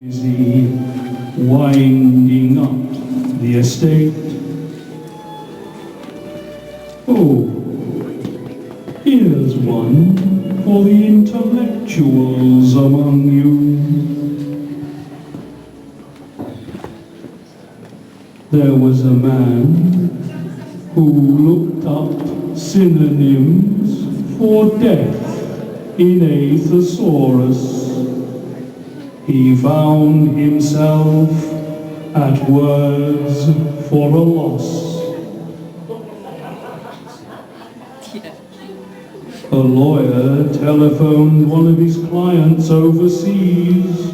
Busy winding up the estate. Oh, here's one for the intellectuals among you. There was a man who looked up synonyms for death in a thesaurus. He found himself at words for a loss. A lawyer telephoned one of his clients overseas.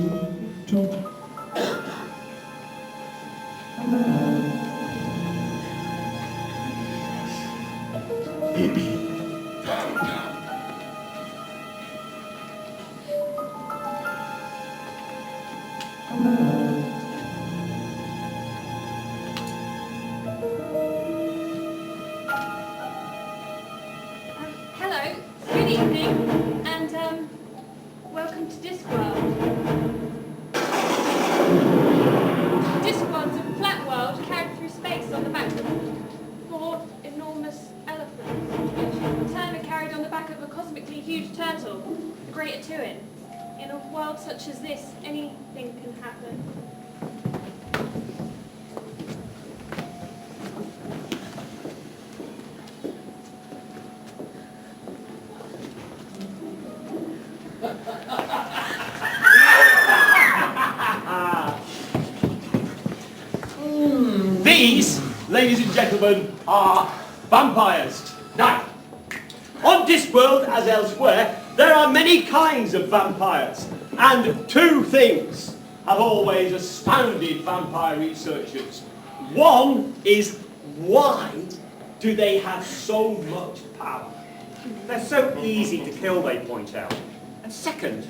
Hello, good evening, and welcome to Discworld. Discworld's a flat world carried through space on the back of 4 enormous elephants. Turner carried on the back of a cosmically huge turtle, the Great Atuin. In a world such as this, anything can happen. These, ladies and gentlemen, are vampires. Now, on Discworld, as elsewhere, there are many kinds of vampires. And 2 things have always astounded vampire researchers. One is, why do they have so much power? They're so easy to kill, they point out. And second,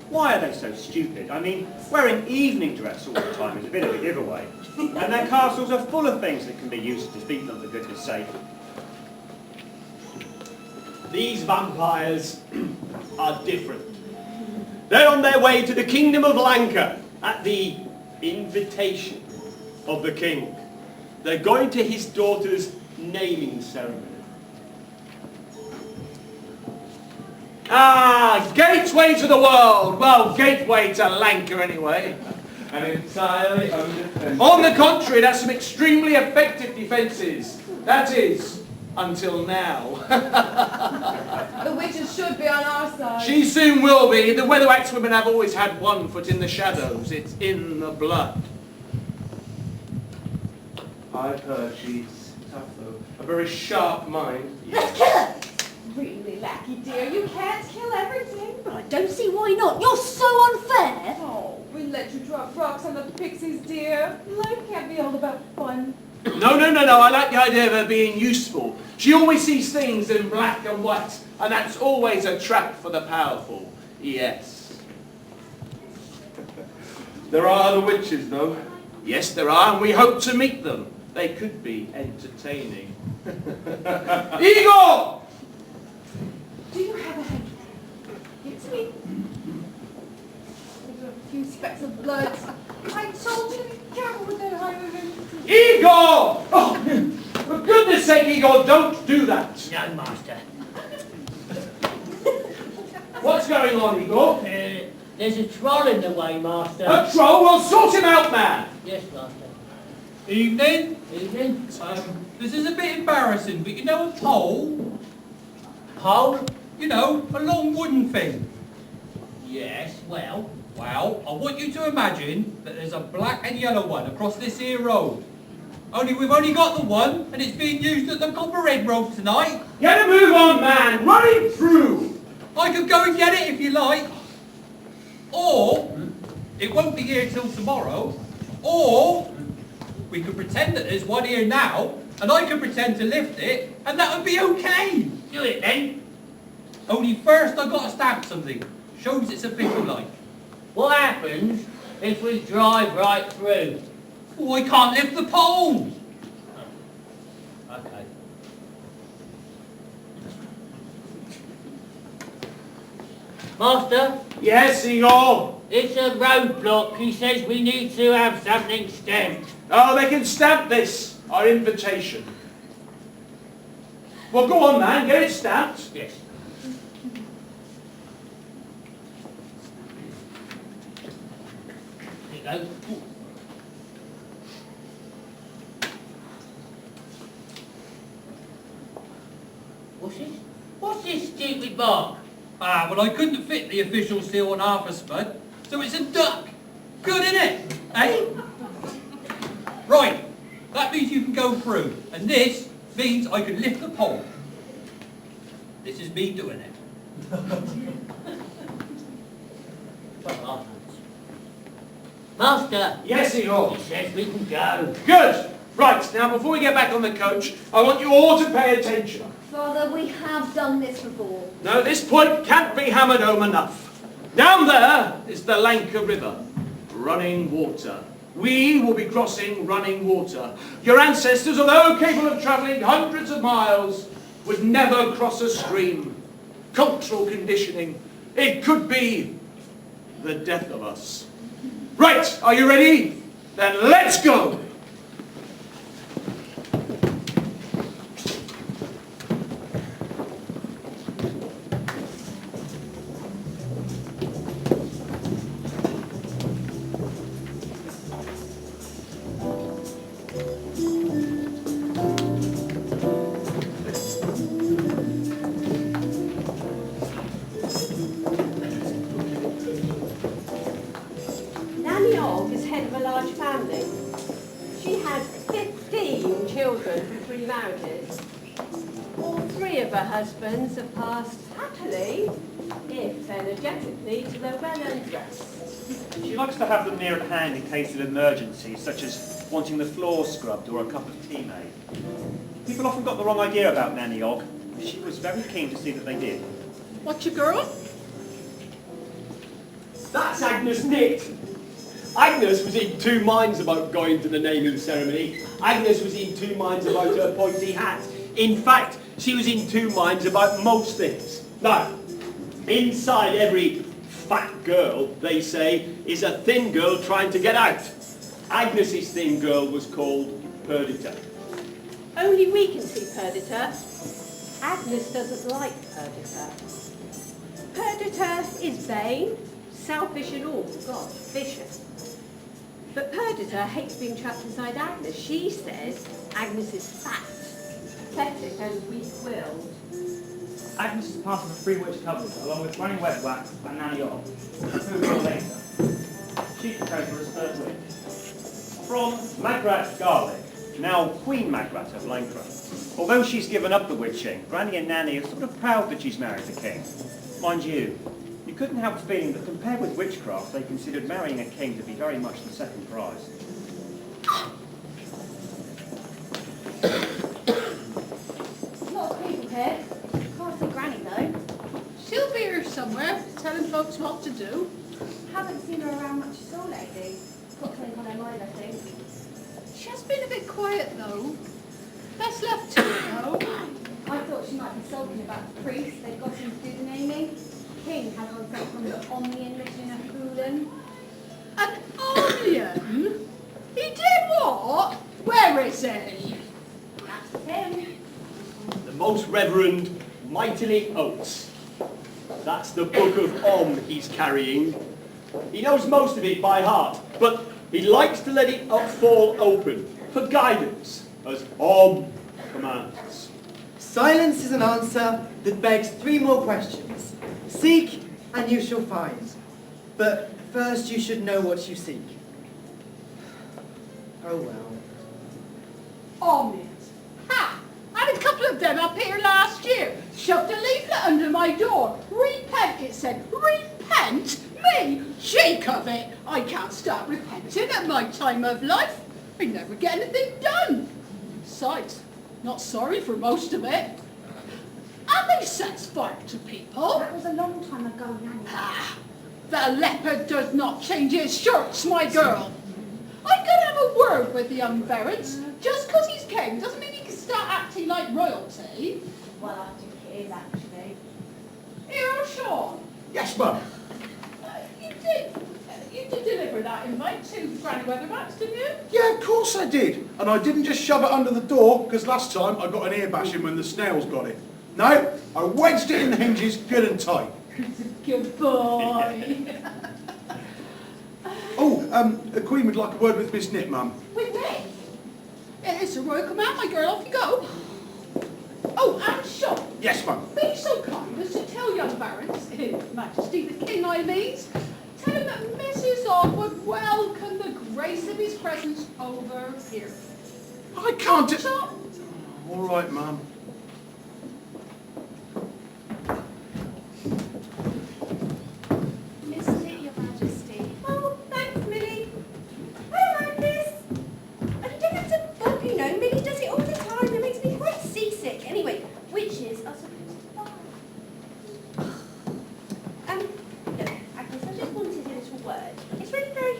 why are they so stupid? I mean, wearing evening dress all the time is a bit of a giveaway. And their castles are full of things that can be used to defeat them, for goodness sake. These vampires are different. They're on their way to the kingdom of Lanka at the invitation of the king. They're going to his daughter's naming ceremony. Ah, gateway to the world! Well, gateway to Lanka anyway. And entirely undefended. On the contrary, that's some extremely effective defences. That is, until now. The witches should be on our side. She soon will be. The Weatherwax women have always had one foot in the shadows. It's in the blood. I've heard she's tough though. A very sharp mind. Let's kill her! Really, Lackey dear, you can't kill everything. But I don't see why not. You're so unfair. Oh, we let you drop rocks on the pixies, dear. Life can't be all about fun. No. I like the idea of her being useful. She always sees things in black and white, and that's always a trap for the powerful. Yes. There are other witches though. Yes, there are, and we hope to meet them. They could be entertaining. Igor! Do you have a hand? Give it to me. There's a few specks of blood. I told you to be careful with that hydrogen. Igor! Oh, for goodness sake, Igor, don't do that. No, Master. What's going on, Igor? There's a troll in the way, Master. A troll? Well, sort him out, man. Yes, Master. Evening. Evening. This is a bit embarrassing, but you know a pole? Pole? You know, a long wooden thing. Yes, well. Well, I want you to imagine that there's a black and yellow one across this here road. We've only got the one, and it's being used at the Copperhead Road tonight. Get a move on, man. Run it through. I could go and get it if you like. Or, it won't be here till tomorrow. Or, we could pretend that there's one here now, and I could pretend to lift it, and that would be okay. Do it then. Only first I've got to stamp something. Shows it's official like. What happens if we drive right through? Oh, I can't lift the pole. Okay. Master, Yes, Igor? it's a roadblock. He says we need to have something stamped. Oh, they can stamp this. Our invitation. Well, go on, man. Get it stamped. Yes. There you go. What's this stupid mark? Ah, well, I couldn't fit the official seal on half a spud, so it's a duck. Good, innit? Eh? Right, that means you can go through, and this means I can lift the pole. This is me doing it. Master, Yes, Igor? he says we can go. Good. Right, now before we get back on the coach, I want you all to pay attention. Father, we have done this before. No, this point can't be hammered home enough. Down there is the Lanka River, running water. We will be crossing running water. Your ancestors, although capable of travelling hundreds of miles, would never cross a stream. Cultural conditioning. It could be the death of us. Right, are you ready? Then let's go! Nanny Og is head of a large family. She has 15 children from 3 marriages. All 3 of her husbands have passed happily, if energetically, to their well-earned rest. She likes to have them near at hand in case of emergency, such as wanting the floor scrubbed or a cup of tea made. People often got the wrong idea about Nanny Og. She was very keen to see that they did. What's your girl? That's Agnes Nitt. Agnes was in 2 minds about going to the naming ceremony. Agnes was in 2 minds about her pointy hat. In fact, she was in 2 minds about most things. Now, inside every fat girl, they say, is a thin girl trying to get out. Agnes's thin girl was called Perdita. Only we can see Perdita. Agnes doesn't like Perdita. Perdita is vain, selfish and all, God, vicious. But Perdita hates being trapped inside Agnes. She says Agnes is fat, pathetic and weak-willed. Agnes is part of a 3-witch couplet, along with Running Wetwax and Nanny Og, who will later. She proposed her as 3rd witch. From Magrat Garlic, now Queen Magrat of Lancre. Although she's given up the witching, Granny and Nanny are sort of proud that she's married the king. Mind you, you couldn't help feeling that compared with witchcraft, they considered marrying a king to be very much the second prize. A lot of people here. Can't see Granny though. She'll be here somewhere, telling folks what to do. Haven't seen her around much at all lately. Got something on her mind, I think. She has been a bit quiet though. Best left to her though. I thought she might be sulking about the priest they've got him to do the naming. King has on some kind of Omnian written in a Jugulum. An onion? He did what? Where is he? That's him. The Most Reverend Mightily Oates. That's the Book of Om he's carrying. He knows most of it by heart, but he likes to let it fall open for guidance, as Om commands. Silence is an answer that begs 3 more questions. Seek, and you shall find. But first you should know what you seek. Oh well. Omnians. Ha! I had a couple of them up here last year. Shoved a leaflet under my door. Repent, it said. Repent? Me? Cheek of it. I can't start repenting at my time of life. I never get anything done. Besides, not sorry for most of it. And they sets fire to people. That was a long time ago, Nanny. Ah, the leopard does not change his shirts, my girl. I could have a word with the young barons. Just because he's king doesn't mean he can start acting like royalty. Well, I think it is actually. Here, Sean, Yes, Mum. You did deliver that invite to Granny Weatherwax, didn't you? Yeah, of course I did. And I didn't just shove it under the door, because last time I got an ear bashing when the snails got it. No, I wedged it in the hinges good and tight. Good boy. Oh, the Queen would like a word with Miss Nip, Mum. With me? It's a royal command, my girl. Off you go. Oh, and Sean. Yes, Mum. Be so kind as to tell young barons, His Majesty the King I mean, tell him that Mrs. Ogg would welcome the grace of his presence over here. I can't do... All right, Mum. Isn't it, Your Majesty? Oh, thanks, Millie. I like this. And you don't have to bug, you know. Millie does it all the time. It makes me quite seasick. Anyway, witches are supposed to fly. Look, Agnes, I just wanted a little word. It's really very,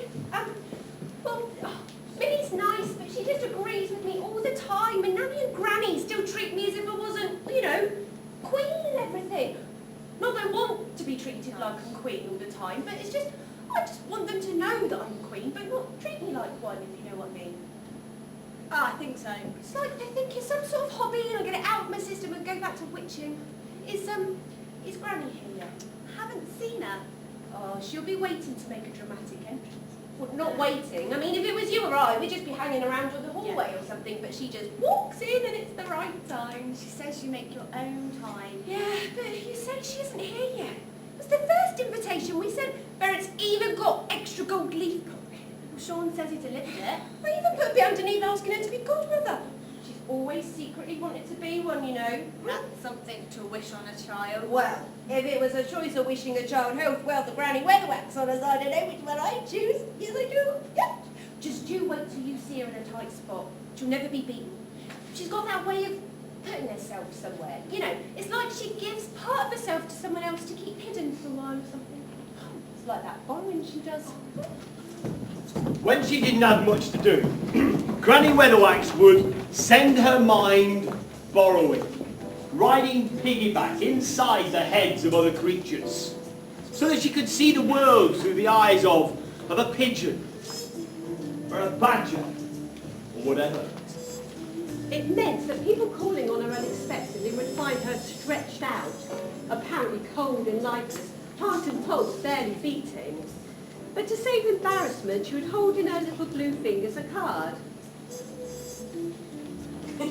Millie's nice, but she just agrees with me all the time. And Nanny and Granny still treat me as if I wasn't, you know, queen and everything. Not that I want to be treated like I'm queen all the time, but it's just, I just want them to know that I'm queen, but not treat me like one, if you know what I mean. Ah, I think so. It's like they think it's some sort of hobby and I'll get it out of my system and go back to witching. Is Granny here yet? Haven't seen her. Oh, she'll be waiting to make a dramatic entrance. Well, not waiting. I mean, if it was you or I, we'd just be hanging around in the hallway or something, but she just walks in and it's the right time. She says you make your own time. Yeah, but you say she isn't here yet. It was the first invitation we sent, where it's even got extra gold leaf colour. Well, Sean says he delivered it. I even put a bit underneath asking her to be godmother. She's always secretly wanted to be one, you know. That's something to wish on a child. Well, if it was a choice of wishing a child health, wealth, or Granny Weatherwax on us, I don't know which one I'd choose. Yes, I do. Yep. Just you wait till you see her in a tight spot. She'll never be beaten. She's got that way of putting herself somewhere. You know, it's like she gives part of herself to someone else to keep hidden for a while or something. It's like that borrowing she does. When she didn't have much to do, Granny Weatherwax would send her mind borrowing, riding piggyback inside the heads of other creatures, so that she could see the world through the eyes of a pigeon, or a badger, or whatever. It meant that people calling on her unexpectedly would find her stretched out, apparently cold and lifeless, heart and pulse barely beating. But to save embarrassment, she would hold in her little blue fingers a card. I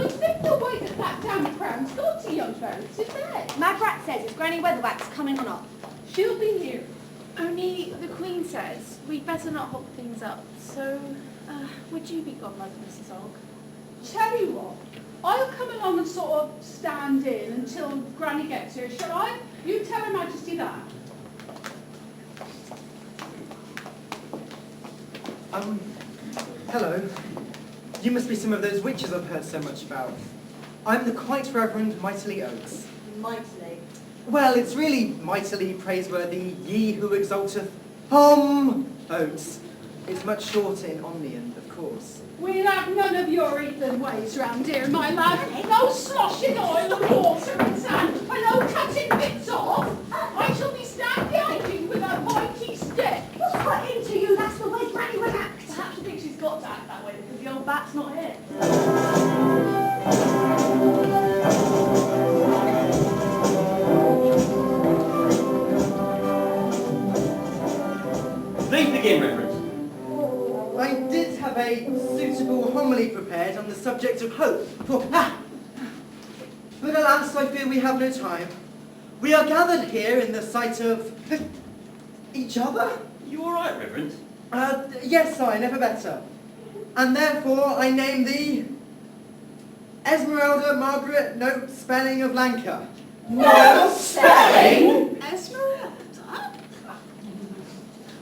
think the way that damn crown's got to young parents, is there? Magrat says it's Granny Weatherwax coming on up. She'll be here. Only the Queen says we'd better not hop things up. So, would you be godmother, Mrs. Ogg? Tell you what, I'll come along and sort of stand in until Granny gets here, shall I? You tell Her Majesty that. Hello. You must be some of those witches I've heard so much about. I'm the Quite Reverend Mightily Oates. Mightily. Well, it's really mightily praiseworthy, ye who exalteth Oates. It's much shorter in Omnian, of course. We'll have none of your heathen ways round here, my lad. No sloshing oil and water and sand, and no cutting bits off. I shall be standing behind you with a mighty stick. What's got into you? That's the way Granny would act. Perhaps you think she's got to act that way because the old bat's not here. Please begin, Reverend. I did have a suitable homily prepared on the subject of hope. But alas, I fear we have no time. We are gathered here in the sight of each other. You all right, Reverend? Yes, I, never better. And therefore I name thee Esmeralda Margaret Note Spelling of Lanka. No spelling? Esmeralda?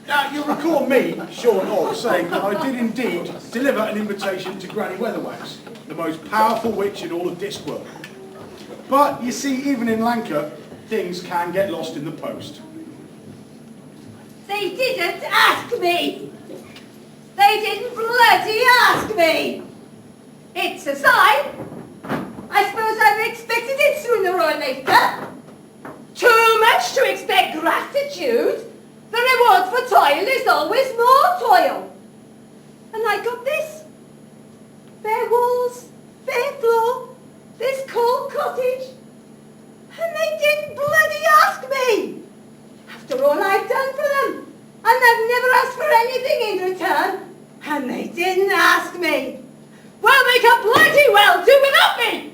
Now, you recall me, Sean Ogg, saying that I did indeed deliver an invitation to Granny Weatherwax, the most powerful witch in all of Discworld. But, you see, even in Lanka, things can get lost in the post. They didn't ask me! They didn't bloody ask me! It's a sign. I suppose I've expected it sooner or later. Too much to expect gratitude. The reward for toil is always more toil. And I got this. Bare walls, bare floor, this cold cottage. And they didn't bloody ask me. After all I've done for them. And they've never asked for anything in return. And they didn't ask me. Well, they can bloody well do without me.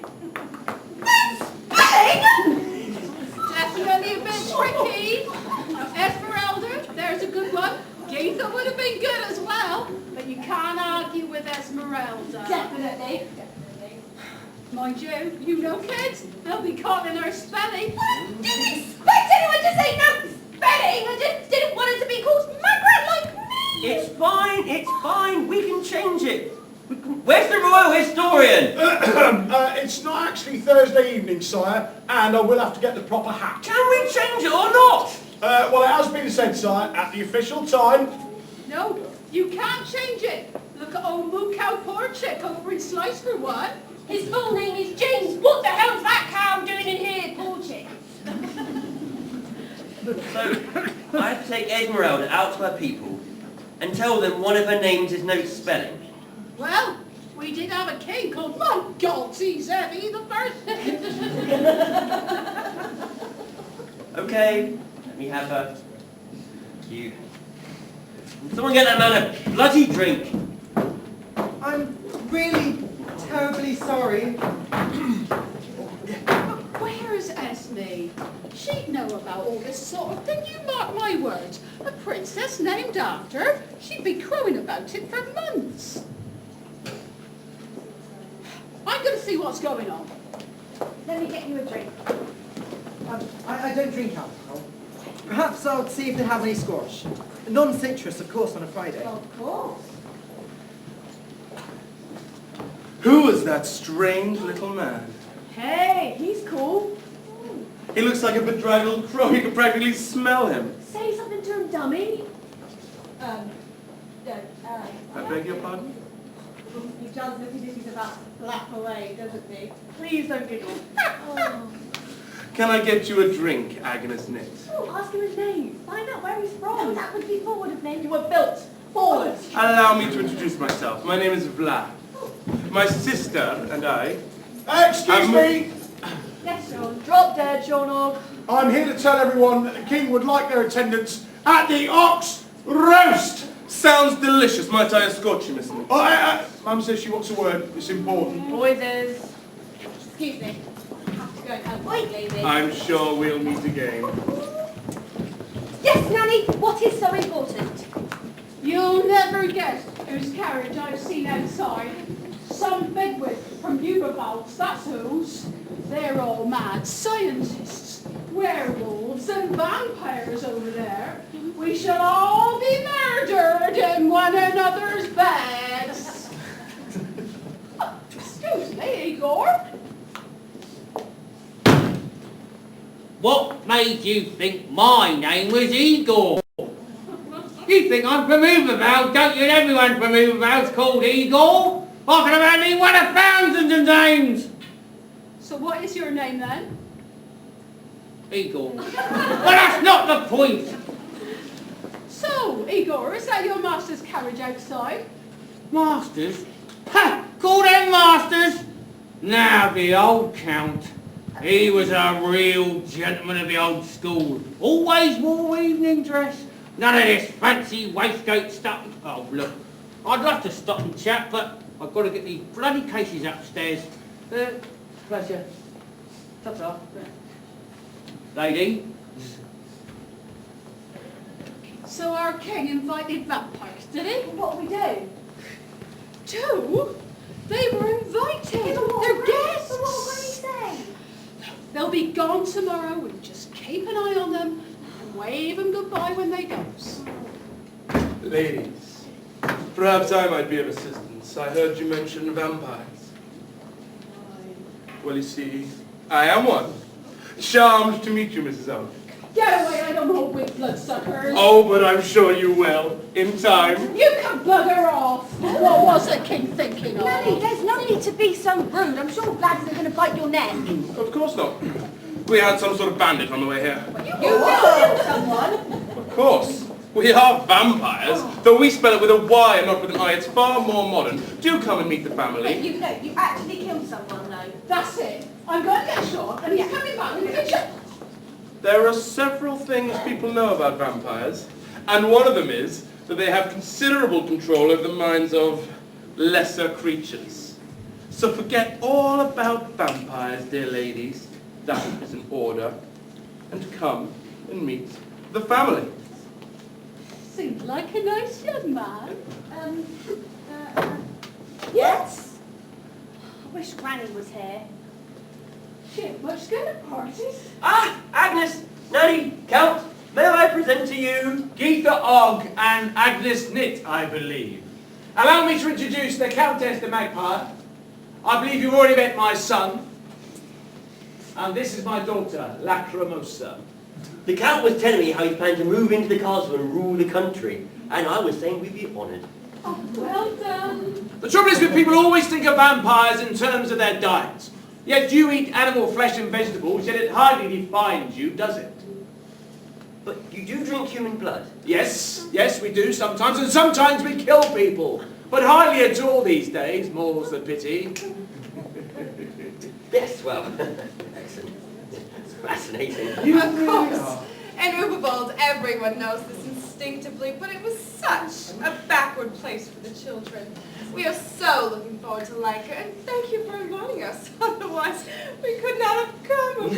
Definitely a bit tricky. Esmeralda, there's a good one. Geetha would have been good as well, but you can't argue with Esmeralda. Definitely. Mind you, you know kids, they'll be caught in their spelling. Didn't expect anyone to say no spelling. I just didn't want it to be called Margaret like me. It's fine, we can change it. Where's the royal historian? It's not actually Thursday evening, sire, and I will have to get the proper hat. Can we change it or not? Well, it has been said, sire, at the official time. No, you can't change it. Look at old Moo Cow Porchick over in Slice for one. His full name is James. What the hell's that cow doing in here, Porchick? So, I have to take Esmeralda out to her people and tell them one of her names is no spelling. Well, we did have a king called, my God, he's heavy, the first. Okay, let me have her. You. Someone get that man a bloody drink. I'm really terribly sorry. Where's Esme? She'd know about all this sort of thing, you mark my words. A princess named after her, she'd be crowing about it for months. I'm going to see what's going on. Let me get you a drink. I don't drink alcohol. Perhaps I'll see if they have any squash. Non-citrus, of course, on a Friday. Of course. Who is that strange little man? Hey, he's cool. He looks like a bedraggled crow. You can practically smell him. Say something to him, dummy. I beg your pardon? He does look as if he's about to flap away, doesn't he? Please don't giggle. Oh. Can I get you a drink, Agnes Knit? Oh, ask him his name. Find out where he's from. No, that would be forward of name. You were built forward. Allow me to introduce myself. My name is Vlad. My sister and I... Excuse me! Yes, Sean. Drop dead, Sean. I'm here to tell everyone that the king would like their attendance at the ox roast! Sounds delicious. Might I escort you, Miss Knit? Mum says she wants a word. It's important. Voices. Excuse me. I have to go and help my lady. I'm sure we'll meet again. Yes, Nanny. What is so important? You'll never guess whose carriage I've seen outside. Some bigwig from Univalves, that's whose. They're all mad scientists, werewolves and vampires over there. We shall all be murdered in one another's beds. Excuse me, Igor. What made you think my name was Igor? You think I'm from Ubervale, don't you? Everyone from Ubervale's called Igor. I could have only one of thousands of names. So what is your name then? Igor. Well, that's not the point. So, Igor, is that your master's carriage outside? Masters? Ha! Call them masters? Now, the old Count, he was a real gentleman of the old school. Always wore evening dress. None of this fancy waistcoat stuff. Oh, look, I'd love to stop and chat, but I've got to get these bloody cases upstairs. Pleasure. Ta-ta. Lady? So our king invited vampires, did he? What we do? Do? They were invited. They're guests. What will he say? They'll be gone tomorrow and just keep an eye on them and wave them goodbye when they goes. Ladies, perhaps I might be of assistance. I heard you mention vampires. Well, you see, I am one. Charmed to meet you, Mrs. Allen. Get away, I don't more with bloodsuckers. Oh, but I'm sure you will, in time. You can bugger off. What was the king thinking of? Nanny, there's no need to be so rude. I'm sure lads are going to bite your neck. Of course not. We had some sort of bandit on the way here. You killed someone. Of course. We are vampires, though we spell it with a Y and not with an I. It's far more modern. Do come and meet the family. You actually killed someone, though. That's it. I'm going to get shot, and he's coming back with a picture. There are several things people know about vampires, and one of them is that they have considerable control over the minds of lesser creatures. So forget all about vampires, dear ladies. That is an order. And come and meet the family. Seems like a nice young man. Yes? I wish Granny was here. She ain't much good at parties. Ah, Agnes, Nanny, Count, may I present to you? Geetha Og and Agnes Nitt, I believe. Allow me to introduce the Countess de Magpie. I believe you've already met my son. And this is my daughter, Lacrimosa. The Count was telling me how he planned to move into the castle and rule the country, and I was saying we'd be honoured. Oh, well done. The trouble is with people always think of vampires in terms of their diets. Yet you eat animal flesh and vegetables, yet it hardly defines you, does it? But you do drink human blood? Yes, we do sometimes, and sometimes we kill people. But hardly at all these days, more's the pity. Yes, well, excellent. It's fascinating. Of course. In Uberwald, everyone knows this instinctively, but it was such a backward place for the children. We are so looking forward to Lanka, and thank you for inviting us. Otherwise, we could not have come, of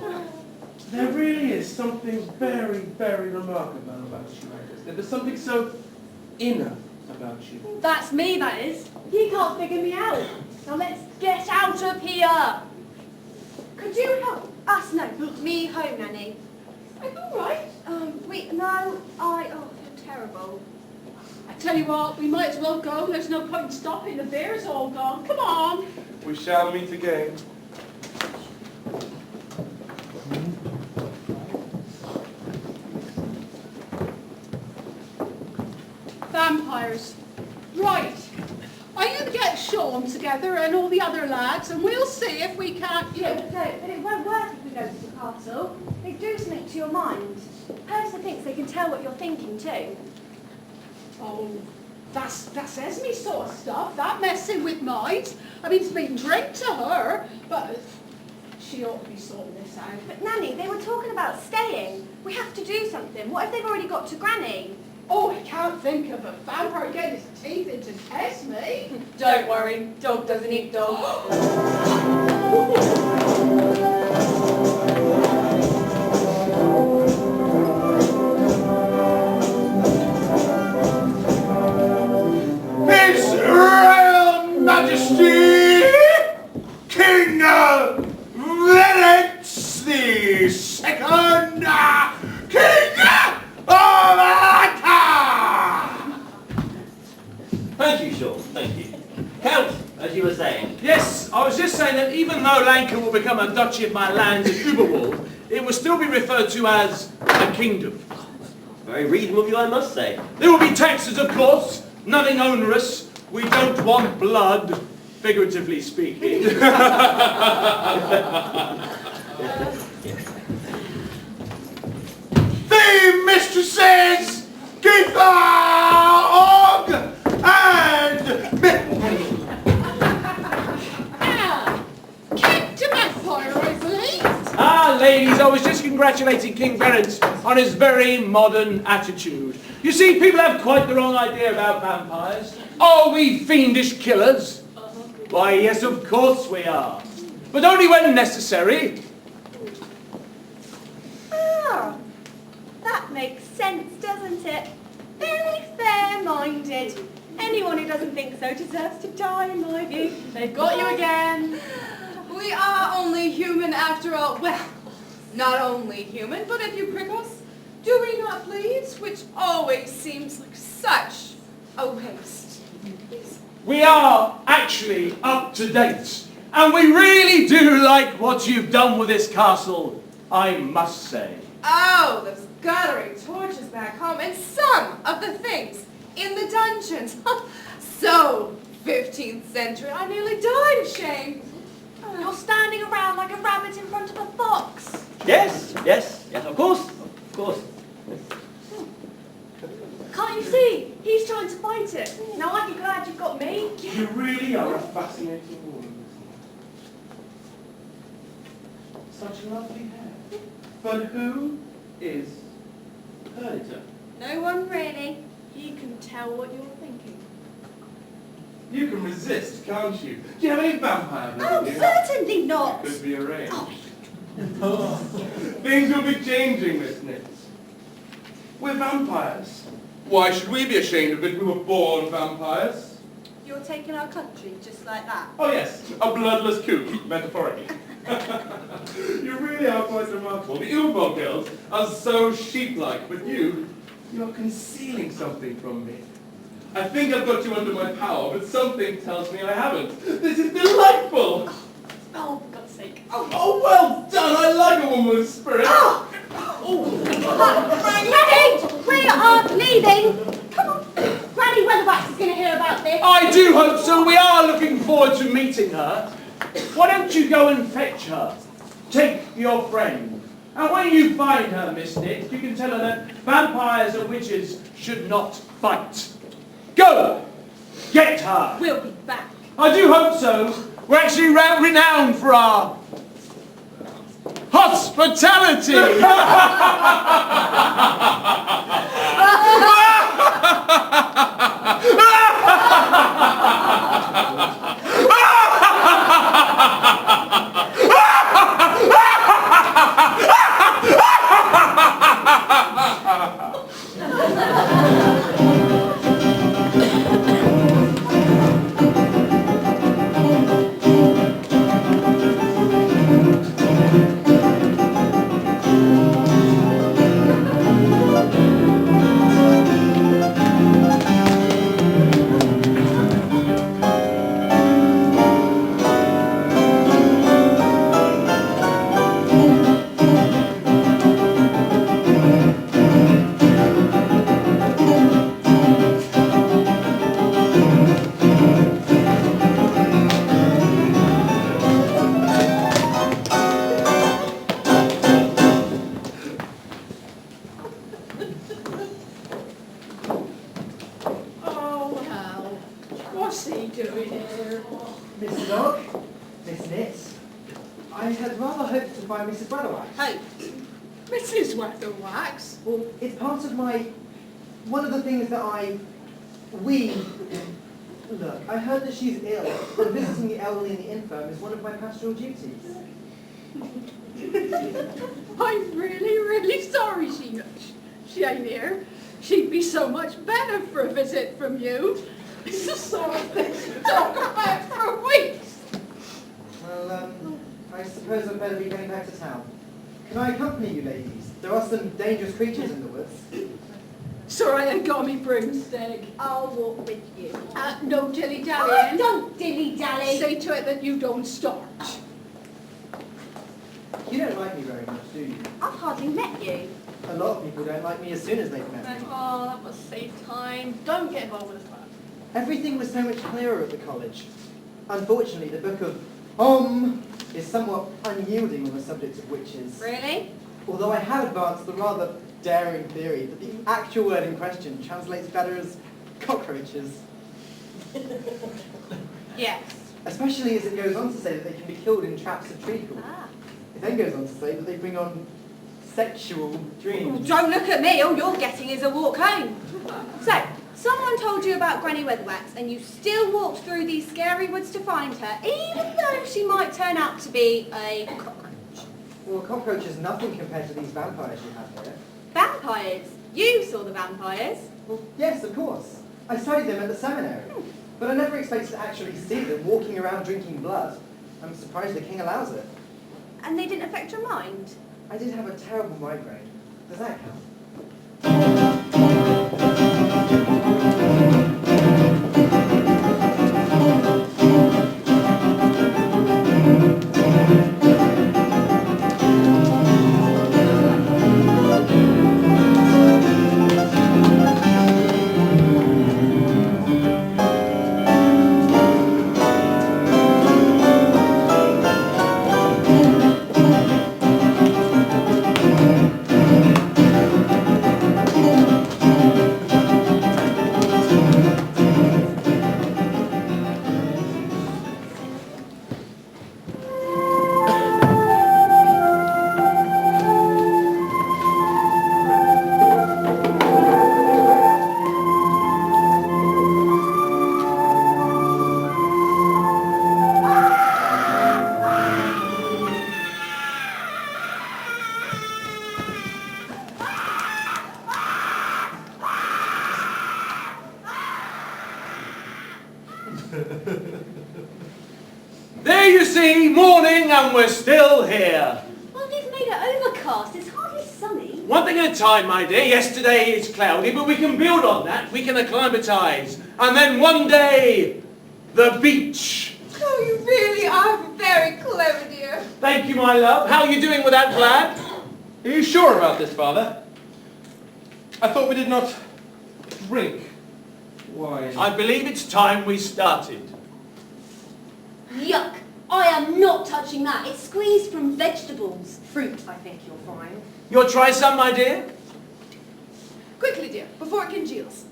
course. There really is something very, very remarkable about you, Agnes. There's something so inner about you. That's me, that is. You can't figure me out. Now let's get out of here. Could you help us? No, me home, Nanny. Are you all right? I feel terrible. I tell you what, we might as well go. There's no point in stopping. The beer's all gone. Come on. We shall meet again. Vampires. Right. Are you get Sean together and all the other lads, and we'll see if we can't, No, but it won't work if we go to the castle. They do something to your mind. Person thinks they can tell what you're thinking too. Oh, that's Esme sort of stuff. That messing with minds. I mean, it's been drink to her, but she ought to be sorting this out. But Nanny, they were talking about staying. We have to do something. What if they've already got to Granny? Oh, I can't think of a vampire getting his teeth into Esme. Don't worry, dog doesn't eat dog. His Royal Majesty, King Venus the Second, King of Lanka! Thank you, Sean, thank you. Count, as you were saying. Yes, I was just saying that even though Lanka will become a duchy of my lands in Uberwald, it will still be referred to as a kingdom. Very reasonable of you, I must say. There will be taxes, of course, nothing onerous. We don't want blood, figuratively speaking. The mistresses, Geetha Og and King to Vampire, I believe. Ah, ladies, I was just congratulating King Berent on his very modern attitude. You see, people have quite the wrong idea about vampires. Are we fiendish killers? Why, yes, of course we are. But only when necessary. Ah, that makes sense, doesn't it? Very fair-minded. Anyone who doesn't think so deserves to die, in my view. They've got you again. We are only human after all. Well, not only human, but if you prick us, do we not bleed? Which always seems like such a waste. We are actually up to date. And we really do like what you've done with this castle. I must say. Oh, those guttering torches back home, and some of the things in the dungeons. So 15th century, I nearly died of shame. You're standing around like a rabbit in front of a fox. Yes, of course. Can't you see? He's trying to fight it. Now aren't you glad you've got me? You really are a fascinating woman. Such lovely hair. But who is Perdita? No one really. He can tell what you're thinking. You can resist, can't you? Do you have any vampire blood Oh, in you? certainly not. Could be arranged. Oh. Things will be changing, Miss Nitz. We're vampires. Why should we be ashamed of it? We were born vampires. You're taking our country just like that. Oh yes, a bloodless coup, metaphorically. You really are quite remarkable. The Ubo girls are so sheep-like, but you're concealing something from me. I think I've got you under my power, but something tells me I haven't. This is delightful! Oh, for God's sake. Oh, well done! I like a woman with spirit! Granny, we are leaving. Come on. Granny Weatherwax is going to hear about this. I do hope so. We are looking forward to meeting her. Why don't you go and fetch her? Take your friend. And when you find her, Miss Nitz, you can tell her that vampires and witches should not fight. Go! Get her! We'll be back. I do hope so. We're actually renowned for our hospitality. What's he doing here? Mrs. Ogg, Miss Nitz, I had rather hoped to find Mrs. Weatherwax. Hoped? Mrs. Weatherwax? Well, it's part of one of the things that look, I heard that she's ill, and visiting the elderly and the infirm is one of my pastoral duties. I'm really sorry she ain't here. She'd be so much better for a visit from you. It's the sort of thing to talk about for weeks. Well, I suppose I'd better be getting back to town. Can I accompany you, ladies? There are some dangerous creatures in the woods. Sorry, I got me broomstick. I'll walk with you. No dilly-dallying. Don't dilly-dally. Say to it that you don't start. You don't like me very much, do you? I've hardly met you. A lot of people don't like me as soon as they've met me. Oh, that must save time. Don't get involved with us. Everything was so much clearer at the college. Unfortunately, the book of is somewhat unyielding on the subject of witches. Really? Although I have advanced the rather daring theory that the actual word in question translates better as cockroaches. Yes. Especially as it goes on to say that they can be killed in traps of treacle. Ah. It then goes on to say that they bring on sexual dreams. Don't look at me, all you're getting is a walk home. So, someone told you about Granny Weatherwax and you still walked through these scary woods to find her, even though she might turn out to be a cockroach. Well, a cockroach is nothing compared to these vampires you have here. Vampires? You saw the vampires? Well, yes, of course. I studied them at the seminary. But I never expected to actually see them walking around drinking blood. I'm surprised the king allows it. And they didn't affect your mind? I did have a terrible migraine. Does that count? and we're still here. Well, you've made it overcast. It's hardly sunny. One thing at a time, my dear. Yesterday it's cloudy, but we can build on that. We can acclimatise. And then one day, the beach. Oh, you really are very clever, dear. Thank you, my love. How are you doing with that plaid? Are you sure about this, Father? I thought we did not drink wine. I believe it's time we started. Yuck. I am not touching that. It's squeezed from vegetables. Fruit, I think you'll find. You'll try some, my dear? Quickly, dear, before it congeals.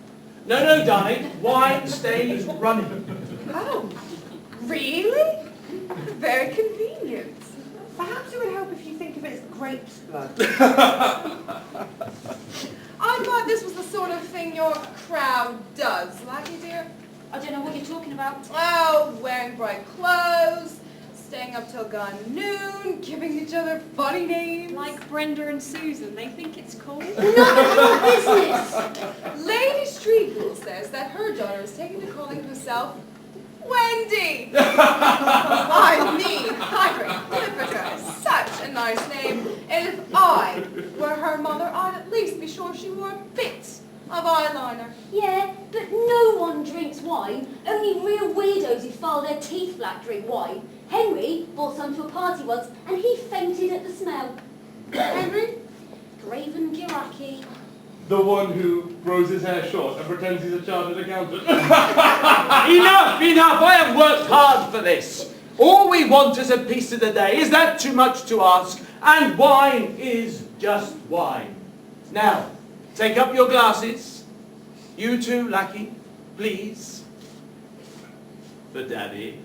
No, darling. Wine stays running. Oh, really? Very convenient. Perhaps it would help if you think of it as grape's blood. I thought this was the sort of thing your crowd does, Lucky dear. I don't know what you're talking about. Oh, wearing bright clothes, staying up till gone noon, giving each other funny names. Like Brenda and Susan, they think it's cool. None of your business. Lady Streetville says that her daughter is taking to calling herself Wendy. I mean, Hagrid is such a nice name, and if I were her mother, I'd at least be sure she wore a bit of eyeliner. Yeah, but no one drinks wine. Only real weirdos who file their teeth black drink wine. Henry brought some to a party once, and he fainted at the smell. Henry? Graven Giraki. The one who grows his hair short and pretends he's a chartered accountant. Enough! I have worked hard for this. All we want is a piece of the day. Is that too much to ask? And wine is just wine. Now, take up your glasses. You too, Lucky, please. For Daddy.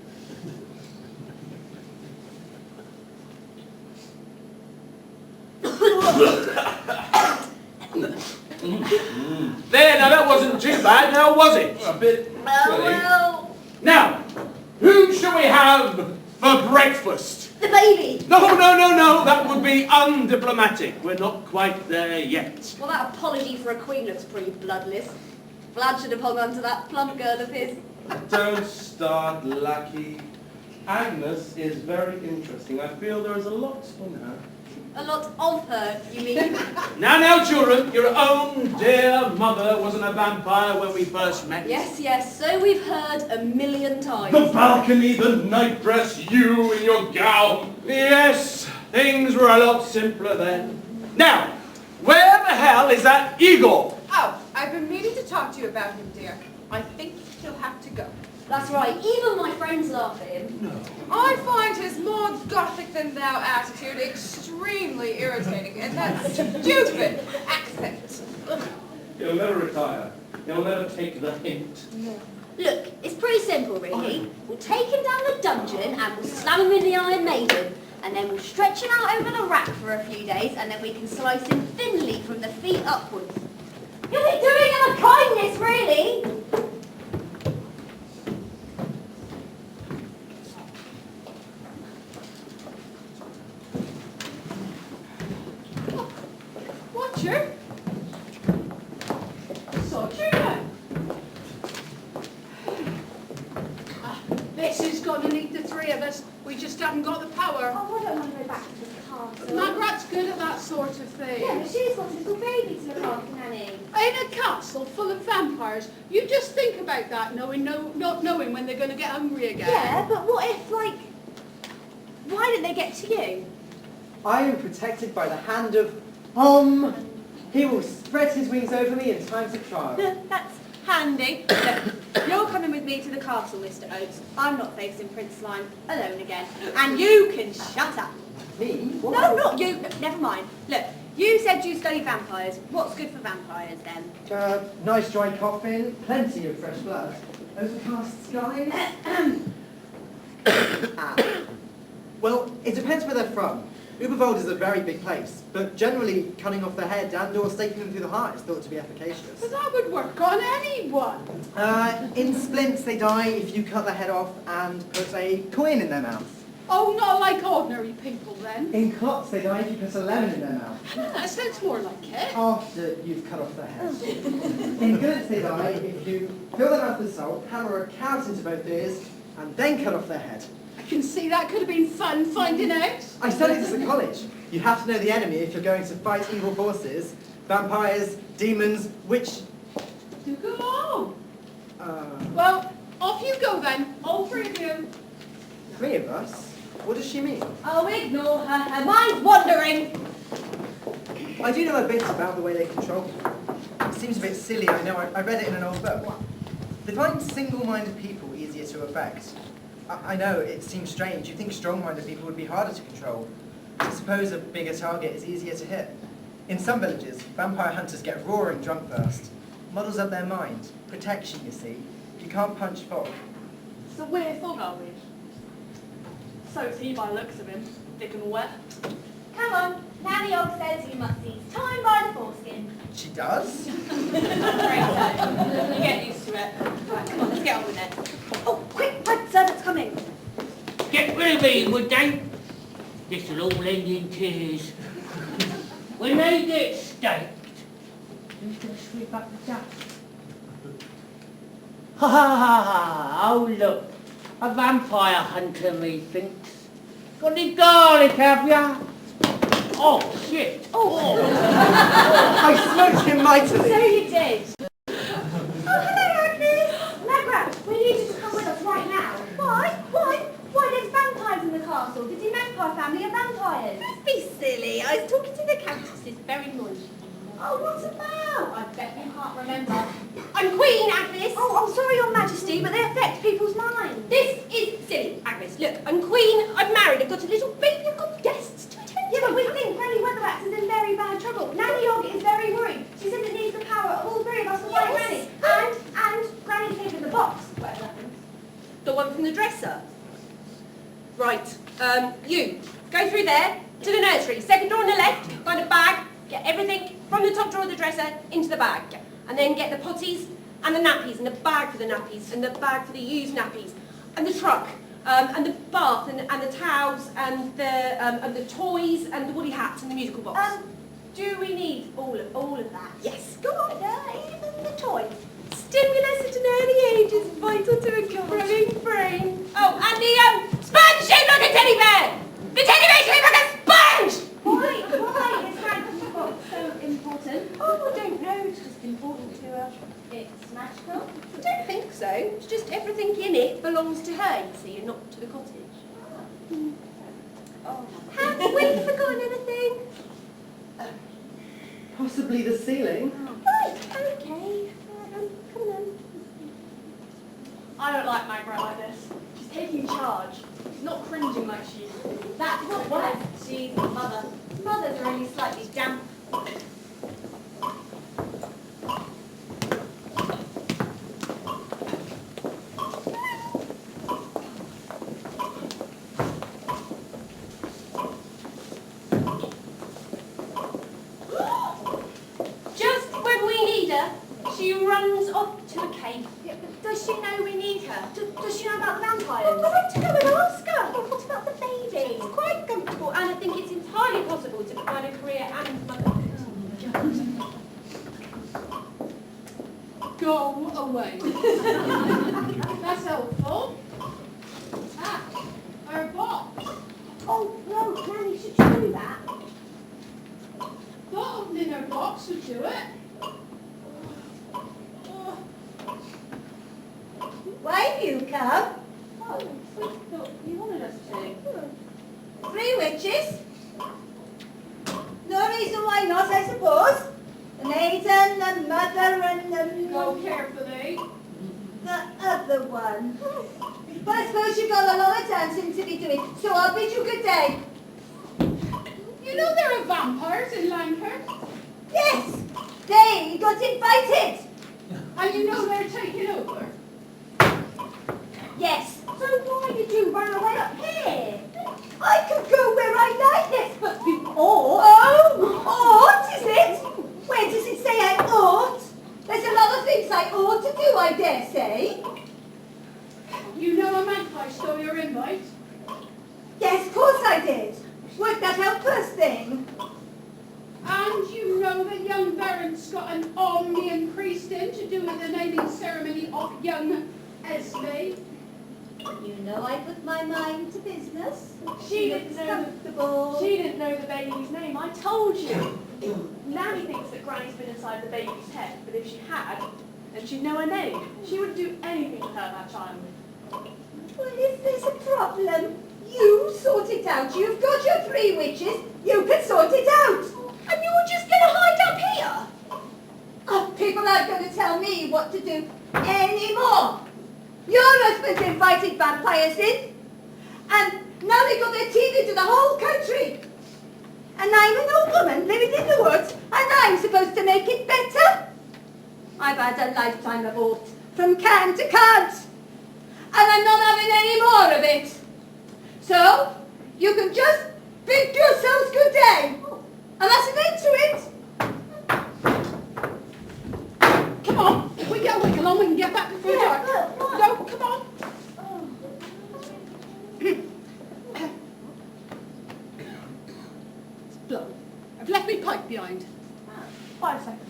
There, now that wasn't too bad, now was it? A bit chilly. Well, Now, who shall we have for breakfast? the baby. No, that would be undiplomatic. We're not quite there yet. Well, that apology for a queen looks pretty bloodless. Vlad should have hung on to that plump girl of his. Don't start, Lucky. Agnes is very interesting. I feel there is a lot in her. A lot of her, you mean? Now, children, your own dear mother wasn't a vampire when we first met. Yes, so we've heard a million times. The balcony, the nightdress, you in your gown. Yes, things were a lot simpler then. Now, where the hell is that Igor? Oh, I've been meaning to talk to you about him, dear. I think he'll have to go. That's right, even my friends laugh at him. No. I find his more gothic than thou attitude extremely irritating, and that stupid accent. He'll never retire. He'll never take the hint. Look, it's pretty simple, really. We'll take him down the dungeon and we'll slam him in the Iron Maiden. And then we'll stretch him out over the rack for a few days, and then we can slice him thinly from the feet upwards. You'll be doing him a kindness, really. Watcher? Sojourner? This is going to need the three of us. We just haven't got the power. Oh, I don't want to go back to the castle. Margaret's good at that sort of thing. Yeah, but she's got a little baby to look after, Nanny. In a castle full of vampires, you just think about that, not knowing when they're going to get hungry again. Yeah, but what if, like, why didn't they get to you? I am protected by the hand of He will spread his wings over me in times of trial. That's handy. Look, you're coming with me to the castle, Mr. Oates. I'm not facing Prince Slime alone again. And you can shut up. Me? What? No, not you. No, never mind. Look, you said you study vampires. What's good for vampires, then? Nice dry coffin, plenty of fresh blood, overcast skies. Well, it depends where they're from. Uberwald is a very big place, but generally cutting off their head and or staking them through the heart is thought to be efficacious. But that would work on anyone. In splints they die if you cut their head off and put a coin in their mouth. Oh, not like ordinary people then. In clots they die if you put a lemon in their mouth. That sounds more like it. After you've cut off their head. In goods they die if you fill their mouth with salt, hammer a carrot into both ears, and then cut off their head. I can see that could have been fun finding out. I studied this at college. You have to know the enemy if you're going to fight evil forces. Vampires, demons, witch... Do go on. Uh, Well, off you go then, all three of you. 3 of us? What does she mean? Oh, ignore her. Her mind's wandering. I do know a bit about the way they control people. It seems a bit silly, I know. I read it in an old book. They find single-minded people easier to affect. I know, it seems strange. You'd think strong-minded people would be harder to control. I suppose a bigger target is easier to hit. In some villages, vampire hunters get roaring drunk first. Models up their mind. Protection, you see. You can't punch fog. It's a weird thought, are we? So is he by the looks of him, thick and wet. Come on, Nanny Og says you must seize time by the foreskin. She does? Great time. You get used to it. Right, come on, let's get on with it. Oh, quick, red servant's coming. Get rid of me, would they? This'll all end in tears. When they get staked, who's going to sweep up the dust? Ha ha ha ha! Oh look, a vampire hunter, methinks. Got any garlic, have ya? Oh shit! Oh! I smoked him mightily. So you did. Oh, hello, Agnes. Magra, we need you to come with us right now. Why? Why, there's vampires in the castle. The Dementor family are vampires. Don't be silly. I was talking to the countess this very morning. Oh, what about? I bet you can't remember. I'm Queen, Agnes. Oh, I'm sorry, Your Majesty, but they affect people's minds. This is silly, Agnes. Look, I'm Queen, I'm married, I've got a little baby, I've got guests to attend to. Yeah, but we think Granny Weatherwax is in very bad trouble. Nanny Og is very worried. She says it needs the power of all 3 of us to fight Granny. And Granny's here in the box. Whatever happens. The one from the dresser. Right, you, go through there to the nursery. Second door on the left, find a bag, get everything from the top drawer of the dresser into the bag. And then get the potties and the nappies and the bag for the nappies and the bag for the used nappies and the truck and the bath and the towels and the toys and the woolly hats and the musical box. Do we need all of that? Yes, go on. Even the toys. Stimulus at an early age is vital to a growing brain. Oh, and the sponge shaped like a teddy bear. The teddy bear shaped like a sponge. Why is Frank's box so important? Oh, I don't know. It's just important to her. It's magical. I don't think so. It's just everything in it belongs to her, you see, and not to the cottage. Oh. Have we forgotten anything? Possibly the ceiling. Right, okay. Come on. I don't like Magra like this. She's taking charge. She's not cringing like she is. That's not wife. She's a mother. Mothers are only slightly damp. Just when we need her, she runs off to a cave. Yeah, but does she know we need her? Does she know about the vampires? Well, I want to go and ask her. Yeah, what about the baby? She's quite comfortable, and I think it's entirely possible to provide a career and motherhood. Go away. That's helpful. Ah, her box. Oh, no, Nanny should do that. Not opening her box would do it. Why have you come? Oh, we thought you wanted us to. 3 witches? No reason why not, I suppose. The maiden, the mother, and the... Go carefully. The other one. But I suppose you've got a lot of dancing to be doing, so I'll bid you good day. You know there are vampires in Langford. Yes, they got invited. And you know they're taking over. Yes. So why did you run away up here? I could go where I like, yes, but before... Oh, ought, is it? Where does it say I ought? There's a lot of things I ought to do, I dare say. You know a magpie stole your invite? Yes, of course I did. Would that help first thing? And you know that young Baron's got an Omnian priest in to do with the naming ceremony of young Esme? You know I put my mind to business. She didn't looks know comfortable. she didn't know the baby's name. I told you. Nanny thinks that Granny's been inside the baby's head, but if she had, then she'd know her name. She wouldn't do anything to hurt that child. Well, if there's a problem, you sort it out. You've got your 3 witches. You can sort it out. And you're just going to hide up here? Oh, people aren't going to tell me what to do anymore. Your husband's invited vampires in, and now they've got their teeth into the whole country. And I'm an old woman living in the woods, and I'm supposed to make it better. I've had a lifetime of oaths, from can to cards, and I'm not having any more of it. So, you can just bid yourselves good day, and that's an end to it. Come on, we go, we can get back before dark. No, come on. It's blown. I've left my pipe behind. 5 seconds.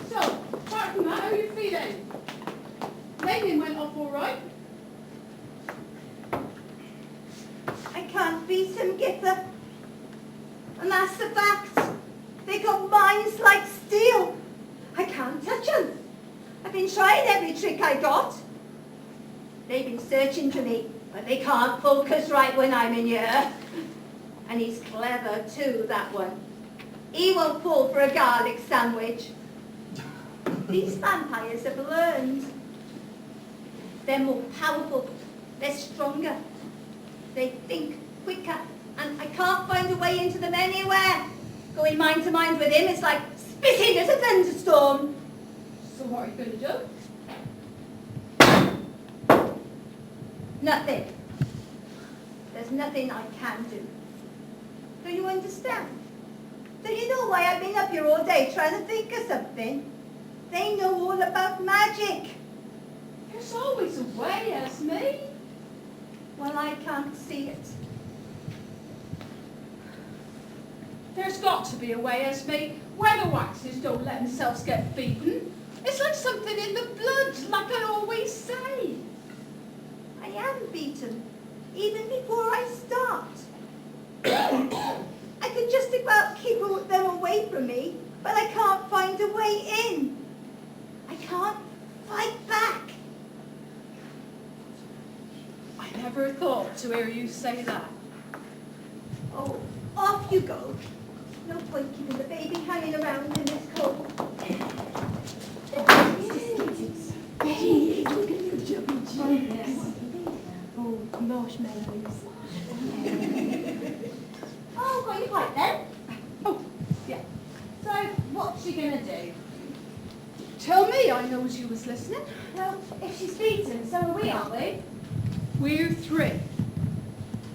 So, apart from that, how are you feeling? Landing went off all right. I can't beat him, Gipper. And that's the fact. They got minds like steel. I can't touch them. I've been trying every trick I got. They've been searching for me, but they can't focus right when I'm in here. And he's clever too, that one. He won't fall for a garlic sandwich. These vampires have learned. They're more powerful. They're stronger. They think quicker. And I can't find a way into them anywhere. Going mind to mind with him is like spitting at a thunderstorm. So what are you going to do? Nothing. There's nothing I can do. Do you understand? Do you know why I've been up here all day trying to think of something? They know all about magic. There's always a way, Esme. Well, I can't see it. There's got to be a way, Esme. Weatherwaxes don't let themselves get beaten. It's like something in the blood, like I always say. I am beaten, even before I start. I could just about keep them away from me, but I can't find a way in. I can't fight back. I never thought to hear you say that. Oh, off you go. No point keeping the baby hanging around in this cold. Oh, marshmallows. Oh, got your pipe then? Oh, yeah. So, what's she gonna do? Tell me, I knows you was listening. Well, if she's beaten, so are we, aren't we? We're 3.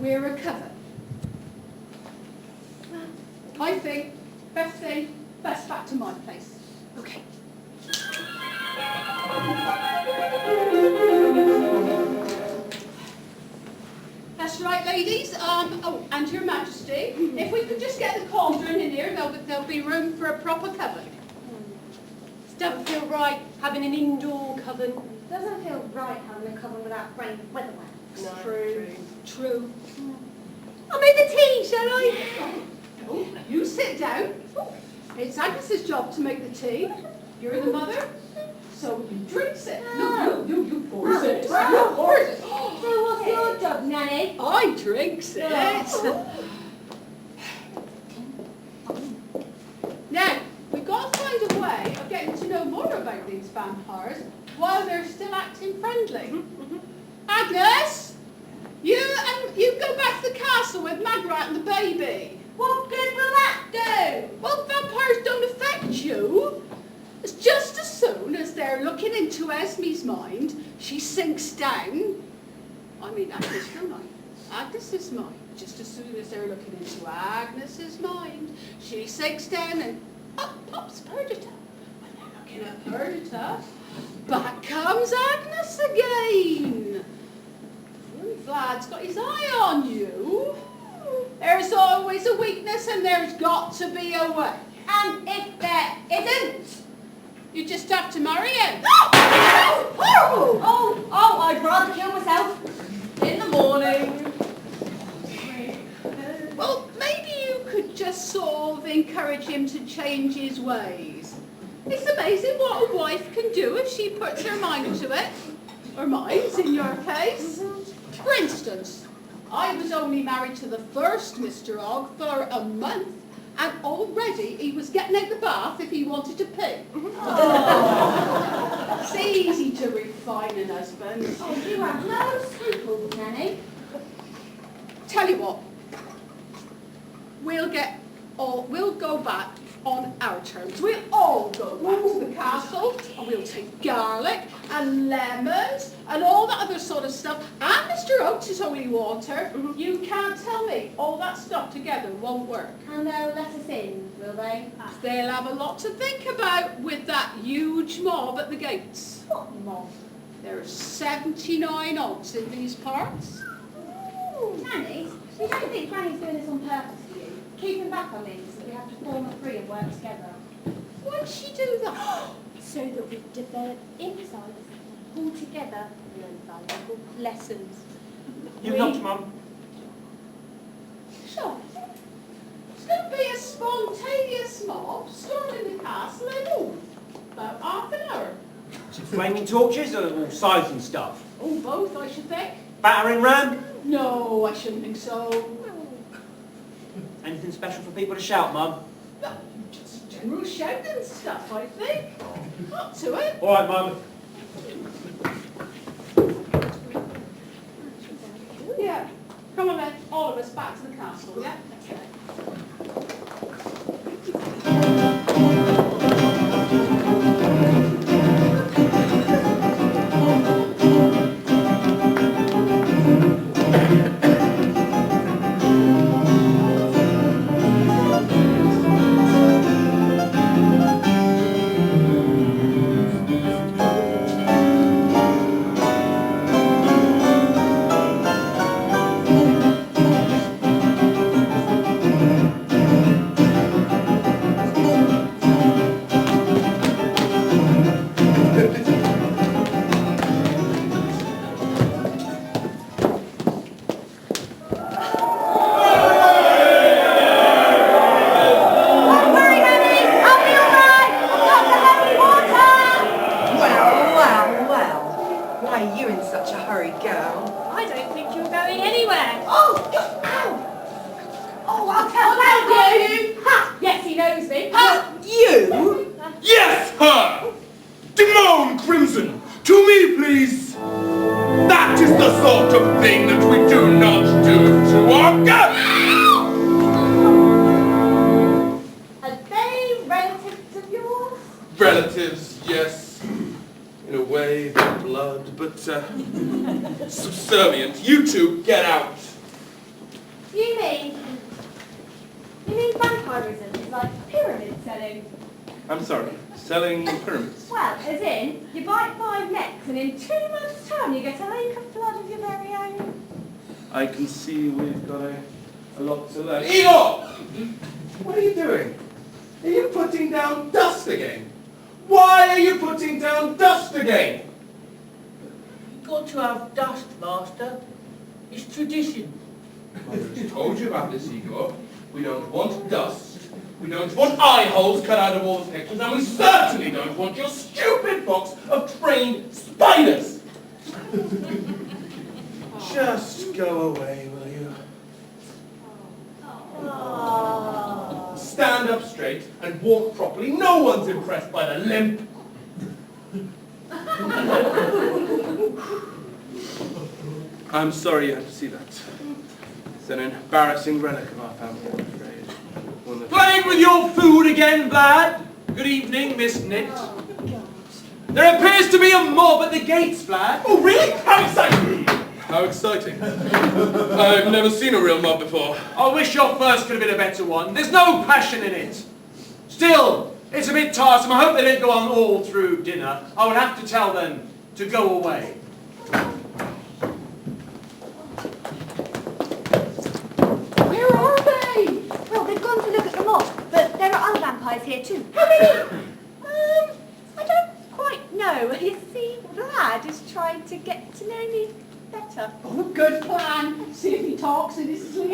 We're recovered. I think best back to my place. Okay. That's right, ladies. Oh, and Your Majesty, if we could just get the cauldron in here, there'll be room for a proper coven. Don't feel right having an indoor coven. Doesn't feel right having a coven without rain weatherwax. No. True. I'll make the tea, shall I? Oh, you sit down. It's Agnes's job to make the tea. You're the mother, so you drinks it. No, you pours it. You pours it. So what's your job, Nanny? I drinks it. Now, we've got to find a way of getting to know more about these vampires while they're still acting friendly. Agnes, you go back to the castle with Magrat and the baby. What good will that do? Well, vampires don't affect you. It's just as soon as they're looking into Esme's mind, she sinks down. I mean, Agnes, don't I? Agnes's mind. Just as soon as they're looking into Agnes's mind, she sinks down and up pops Perdita. When they're looking at Perdita, back comes Agnes again. Vlad's got his eye on you. There's always a weakness and there's got to be a way. And if there isn't, You just have to marry him. Horrible! Oh, I'd rather kill myself. In the morning. Well, maybe you could just sort of encourage him to change his ways. It's amazing what a wife can do if she puts her mind to it. Or minds, in your case. For instance, I was only married to the first Mr. Ogg for a month, and already he was getting out the bath if he wanted to pee. It's easy to refine an husband. Oh, you have no scruples, Nanny. Tell you what, we'll go back on our terms. We'll all go back to the castle, and we'll take garlic and lemons and all that other sort of stuff, and Mr. Oates' holy water. You can't tell me all that stuff together won't work. And they'll let us in, will they? They'll have a lot to think about with that huge mob at the gates. What mob? There's 79 odds in these parts. Nanny, you don't think Granny's doing this on purpose for you? Keeping back on me so we have to form a three and work together. Why'd she do that? So that we develop insights, pull together, learn valuable lessons. You've knocked, Mum. Sure. It's going to be a spontaneous mob storming the castle in about half an hour. Flaming torches or all sides and stuff? Oh, both, I should think. Battering ram? No, I shouldn't think so. Anything special for people to shout, Mum? Just general shouting stuff, I think. Up to it. All right, Mum. Yeah. Come on then, all of us back to the castle, yeah? Okay. Relatives, yes. In a way, they're blood, but subservient. You two, get out. You mean vampirism is like pyramid selling? I'm sorry, selling pyramids. Well, as in, you bite 5 necks and in 2 months' time you get a lake of blood of your very own. I can see we've got a lot to learn. Igor! What are you doing? Are you putting down dust again? Why are you putting down dust again? You've got to have dust, Master. It's tradition. I've told you about this, Igor. We don't want dust. We don't want eye holes cut out of all the pictures, and we certainly don't want your stupid box of trained spiders. Just go away, will you? Stand up straight and walk properly. No one's impressed by the limp. I'm sorry you had to see that. It's an embarrassing relic of our family, I'm afraid. One that... Playing with your food again, Vlad? Good evening, Miss Knit. There appears to be a mob at the gates, Vlad. Oh, really? How exciting! How exciting. I've never seen a real mob before. I wish your first could have been a better one. There's no passion in it. Still, it's a bit tiresome. I hope they don't go on all through dinner. I would have to tell them to go away. Where are they? Well, they've gone to look at the mob, but there are other vampires here too. How many? I No, you see, Brad is trying to get to know me better. Oh, good plan. See if he talks in his sleep.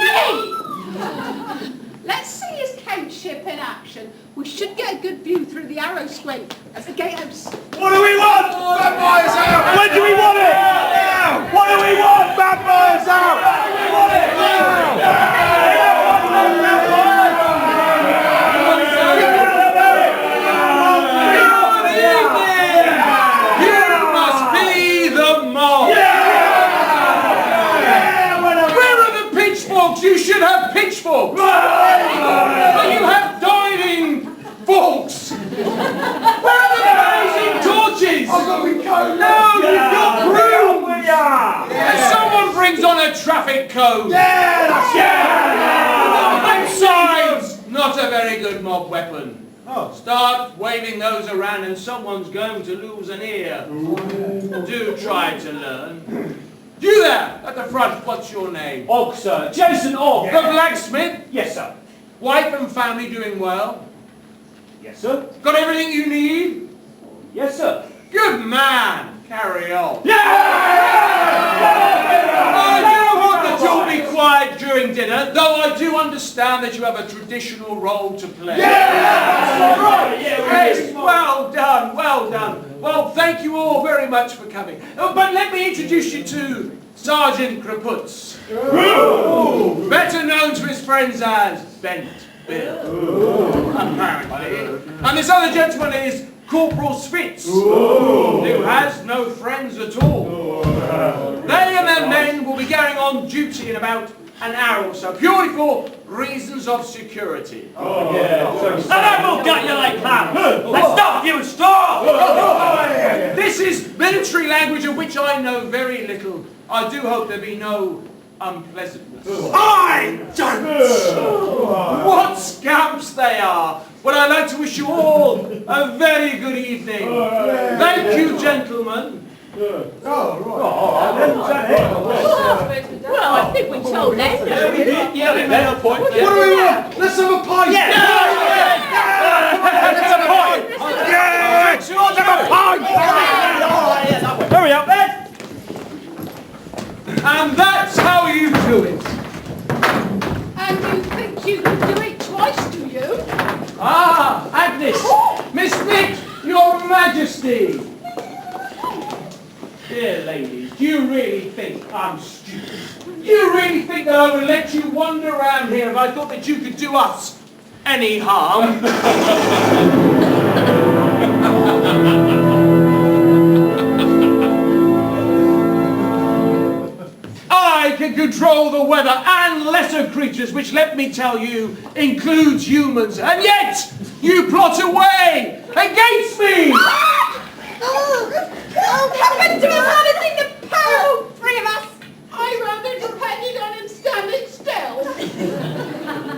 Let's see his countship in action. We should get a good view through the arrow squint at the gatehouse. What do we want? Vampires out! When do we want it? Now! What do we want? Vampires out! We want it now! You must be the mob! Where are the pitchforks? You should have pitchforks! But you have diving forks! Where are the blazing torches? No, you've got brooms! And someone brings on a traffic code! Besides, not a very good mob weapon. Start waving those around and someone's going to lose an ear. Do try to learn. You there, at the front, what's your name? Og, sir. Jason Og. The blacksmith? Yes, sir. Wife and family doing well? Yes, sir. Got everything you need? Yes, sir. Good man! Carry on. Yeah! I do hope that you'll be quiet during dinner, though I do understand that you have a traditional role to play. That's all right. Yes, well done, well done. Well, thank you all very much for coming. But let me introduce you to Sergeant Kraputz, better known to his friends as Bent Bill, apparently. And this other gentleman is Corporal Spitz, who has no friends at all. They and their men will be going on duty in about an hour or so, purely for reasons of security. And I will gut you like clams! Let's stop, you stop! This is military language of which I know very little. I do hope there be no unpleasantness. I don't! What scamps they are! Well, I'd like to wish you all a very good evening. Thank you, gentlemen. Well, I think we told them. What do we want? Let's have a pint! Let's have a pint! Let's have a pint! Hurry up, then! And that's how you do it. And you think you can do it twice, do you? Ah, Agnes! Miss Nick, your Majesty! Dear ladies, do you really think I'm stupid? Do you really think that I would let you wander around here if I thought that you could do us any harm? I can control the weather and lesser creatures, which, let me tell you, includes humans, and yet you plot away against me! What happened to us, honestly, the power of three of us? I rather depended on him standing still.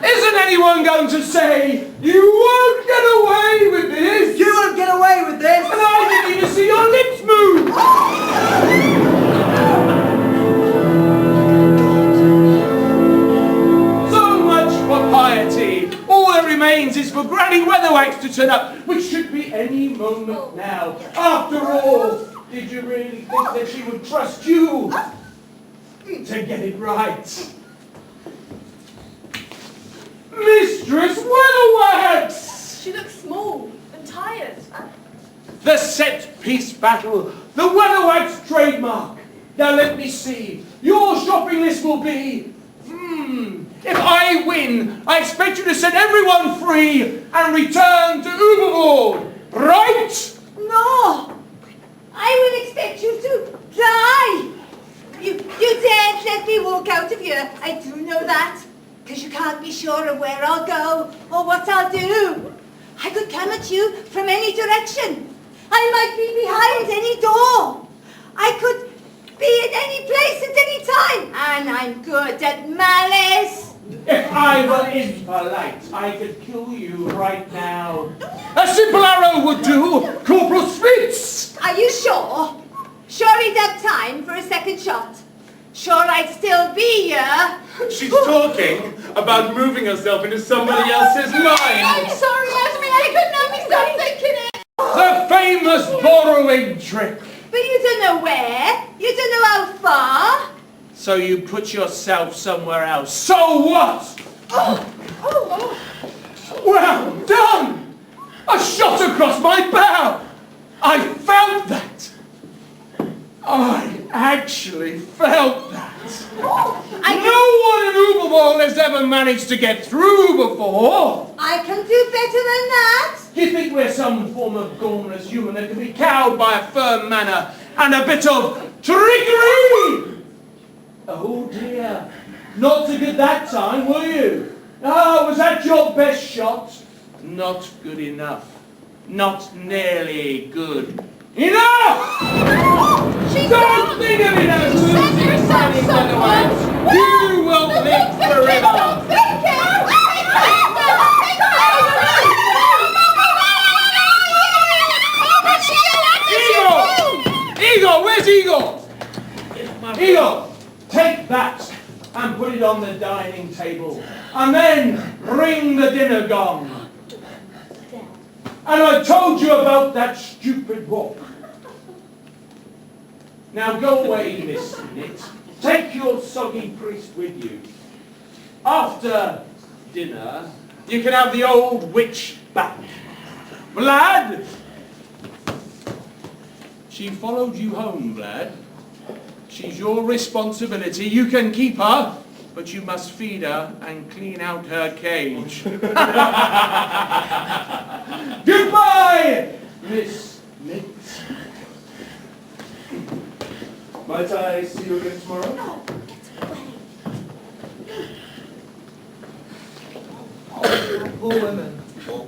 Isn't anyone going to say, you won't get away with this? You won't get away with this! And I didn't even see your lips move! So much for piety. All that remains is for Granny Weatherwax to turn up, which should be any moment now. After all, did you really think that she would trust you to get it right? Mistress Weatherwax! She looks small and tired. The set-piece battle, the Weatherwax trademark. Now let me see. Your shopping list will be, if I win, I expect you to set everyone free and return to Uberboard, right? No! I will expect you to die! You daren't let me walk out of here. I do know that. Because you can't be sure of where I'll go or what I'll do. I could come at you from any direction. I might be behind any door. I could be at any place at any time. And I'm good at malice. If I were impolite, I could kill you right now. A simple arrow would do, Corporal Spitz! Are you sure? Sure he'd have time for a second shot? Sure I'd still be here? She's talking about moving herself into somebody else's mind. I'm sorry, Esme, I couldn't help myself thinking it. The famous borrowing trick. But you don't know where. You don't know how far. So you put yourself somewhere else. So what? Well done! A shot across my bow! I felt that! I actually felt that! No one in Uberwald has ever managed to get through before! I can do better than that. Do you think we're some form of gormless human that can be cowed by a firm manner and a bit of trickery? Oh dear, not so good that time, were you? Ah, was that your best shot? Not good enough. Not nearly good enough! Don't think of it as losing money, by the way. You will live forever. Eagle, where's Eagle? Eagle, take that and put it on the dining table. And then ring the dinner gong. And I told you about that stupid walk. Now go away, Miss Knit. Take your soggy priest with you. After dinner, you can have the old witch back. Vlad! She followed you home, Vlad. She's your responsibility. You can keep her, but you must feed her and clean out her cage. Goodbye, Miss Knit. Might I see you again tomorrow? No, get away. Oh, poor woman.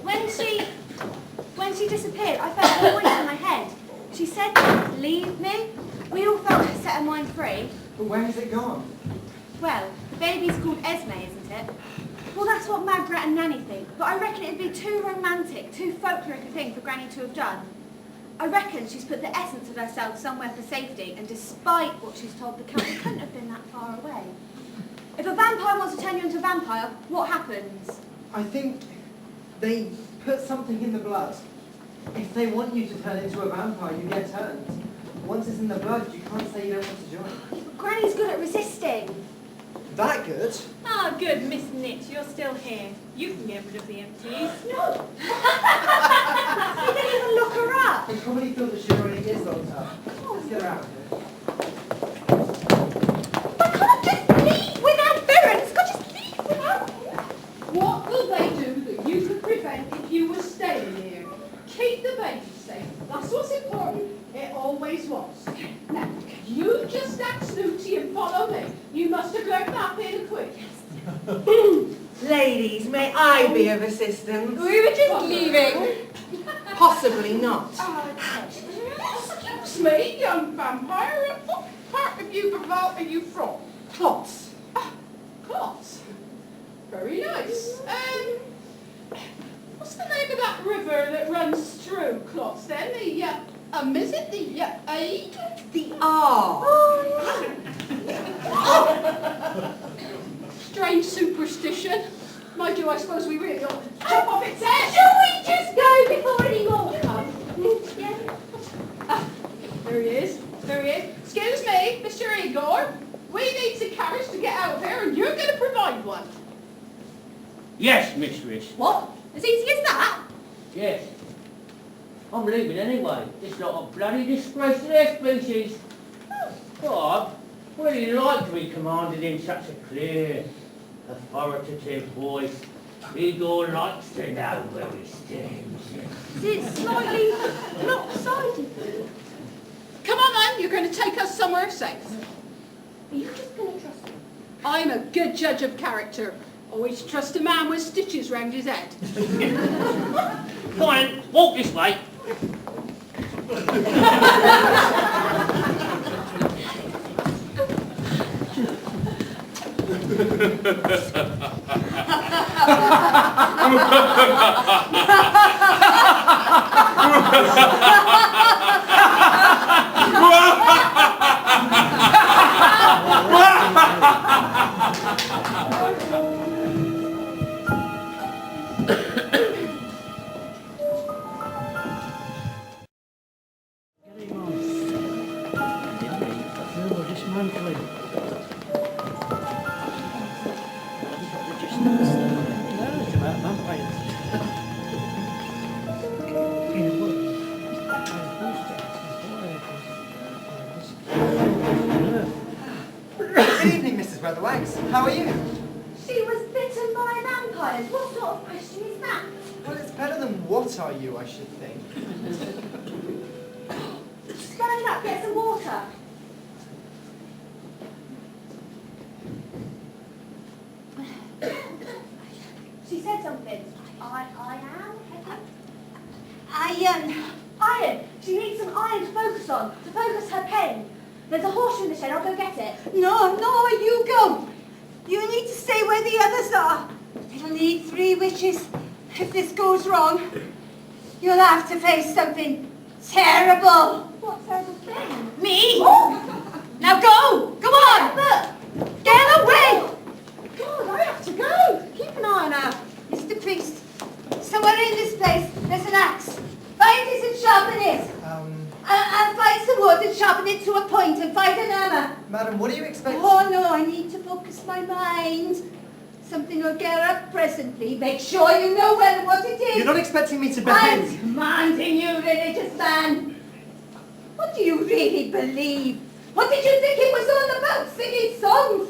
When she disappeared, I felt a voice in my head. She said, leave me. We all felt to set her mind free. But where has it gone? Well, the baby's called Esme, isn't it? Well, that's what Margaret and Nanny think, but I reckon it'd be too romantic, too folkloric a thing for Granny to have done. I reckon she's put the essence of herself somewhere for safety, and despite what she's told the Count, it couldn't have been that far away. If a vampire wants to turn you into a vampire, what happens? I think they put something in the blood. If they want you to turn into a vampire, you get turned. Once it's in the blood, you can't say you don't want to join. But Granny's good at resisting. That good? Ah, good, Miss Knit, you're still here. You can get rid of the empties. No! You didn't even look her up. They probably feel that she already is locked up. Let's get her out of here. I can't just leave without parents. I can't just leave without... What will they do that you could prevent if you were staying here? Keep the baby safe. That's what's important. It always was. Now, you just act snooty and follow me. You must have learned that bit quick. Ladies, may I be of assistance? We were just leaving. Possibly not. Excuse me, young vampire. What part of Uberwald are you from? Plots. Clots. Very nice. What's the name of that river that runs through Clots then? Is it the Aid? The R. Strange superstition. Mind you, I suppose we really ought to chop off its head. Shall we just go before any more come? Yeah. There he is. There he is. Excuse me, Mr. Igor. We need a carriage to get out of here, and you're going to provide one. Yes, mistress. What? As easy as that? Yes. I'm leaving anyway. It's not a bloody disgrace to their species. God, I'd really like to be commanded in such a clear, authoritative voice. Igor likes to know where he stands. Is it slightly lopsided? Come on, then. You're going to take us somewhere safe. Are you just going to trust me? I'm a good judge of character. Always trust a man with stitches round his head. Come on, then, walk this way. How are you? She was bitten by vampires. What sort of question is that? Well, it's better than what are you, I should think. Stand up, get some water. She said something. I am? Iron. She needs some iron to focus on, to focus her pen. There's a horseshoe in the shed, I'll go get it. No, you go. You need to stay where the others are. It'll need 3 witches. If this goes wrong, you'll have to face something terrible. What terrible thing? Me? Now go! Come on! Get away! God, I have to go. Keep an eye on her. Mr. Priest, somewhere in this place, there's an axe. Find it and sharpen it. And find some wood and sharpen it to a point and find an hammer. Madam, what do you expect? Oh no, I need to focus my mind. Something will get up presently. Make sure you know what it is. You're not expecting me to I'm behave. commanding you, religious man. What do you really believe? What did you think it was all about, singing songs?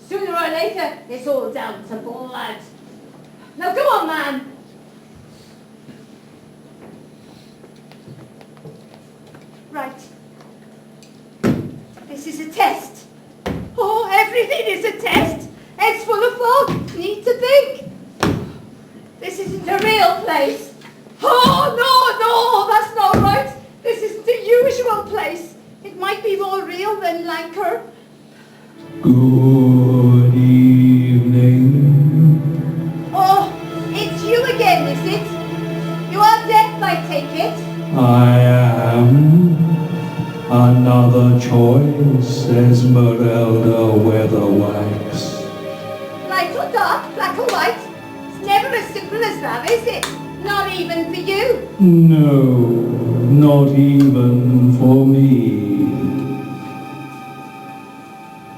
Sooner or later, it's all down to blood. Now go on, man. Right. This is a test. Oh, everything is a test. It's full of fog. Need to think. This isn't a real place. Oh, no, that's not right. This isn't the usual place. It might be more real than Lancre. Good evening. Oh, it's you again, is it? You are deaf, I take it. I am. Another choice, Esmeralda Weatherwax. Light or dark, black or white. It's never as simple as that, is it? Not even for you. No, not even for me.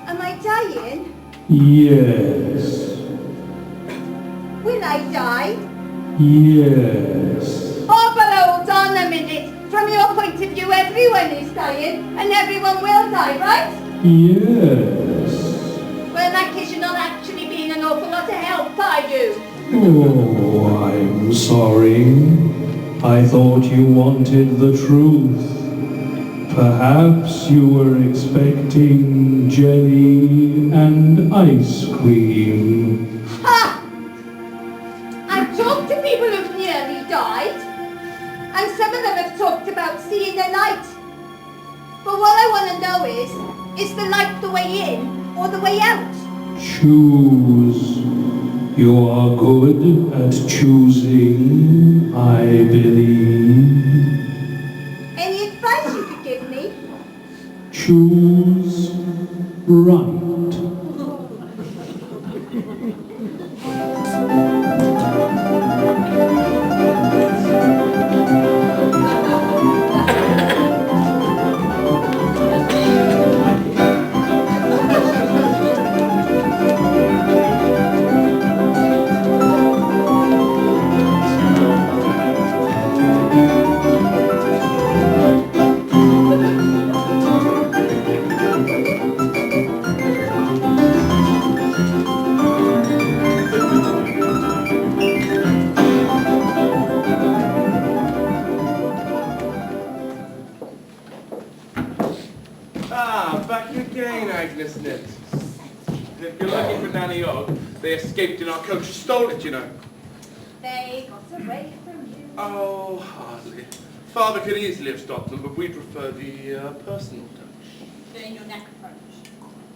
Am I dying? Yes, Will I die? yes. Oh, but hold on a minute. From your point of view, everyone is dying, and everyone will die, right? Yes. Well, in that case, you're not actually being an awful lot of help, are you? Oh, I'm sorry. I thought you wanted the truth. Perhaps you were expecting jelly and ice cream. Ha! I've talked to people who've nearly died, and some of them have talked about seeing the light. But what I want to know is the light the way in or the way out? Choose. You are good at choosing, I believe. Any advice you could give me? Choose right. If you're looking for Nanny Og, they escaped in our coach and stole it, you know. They got away from you. Oh, hardly. Father could easily have stopped them, but we prefer the personal touch. Doing your neck approach.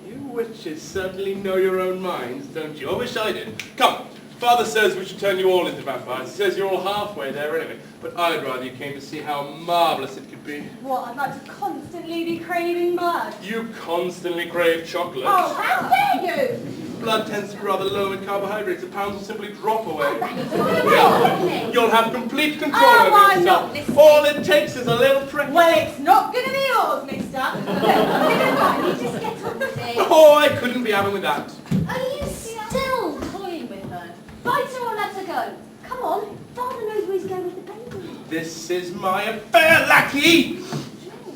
You witches certainly know your own minds, don't you? I wish I did. Come, Father says we should turn you all into vampires. He says you're all halfway there anyway. But I'd rather you came to see how marvellous it could be. What, I'd like to constantly be craving blood? You constantly crave chocolate. Oh, how dare you! Blood tends to be rather low in carbohydrates. The pounds will simply drop away. Yeah. You'll have complete control Oh, over I'm yourself. not listening. All it takes is a little prick. Well, it's not going to be yours, mister. You just get on with it. Oh, I couldn't be having with that. Are you still toying with her? Fight her or let her go. Come on, Father knows where he's going with the baby. This is my affair, lackey!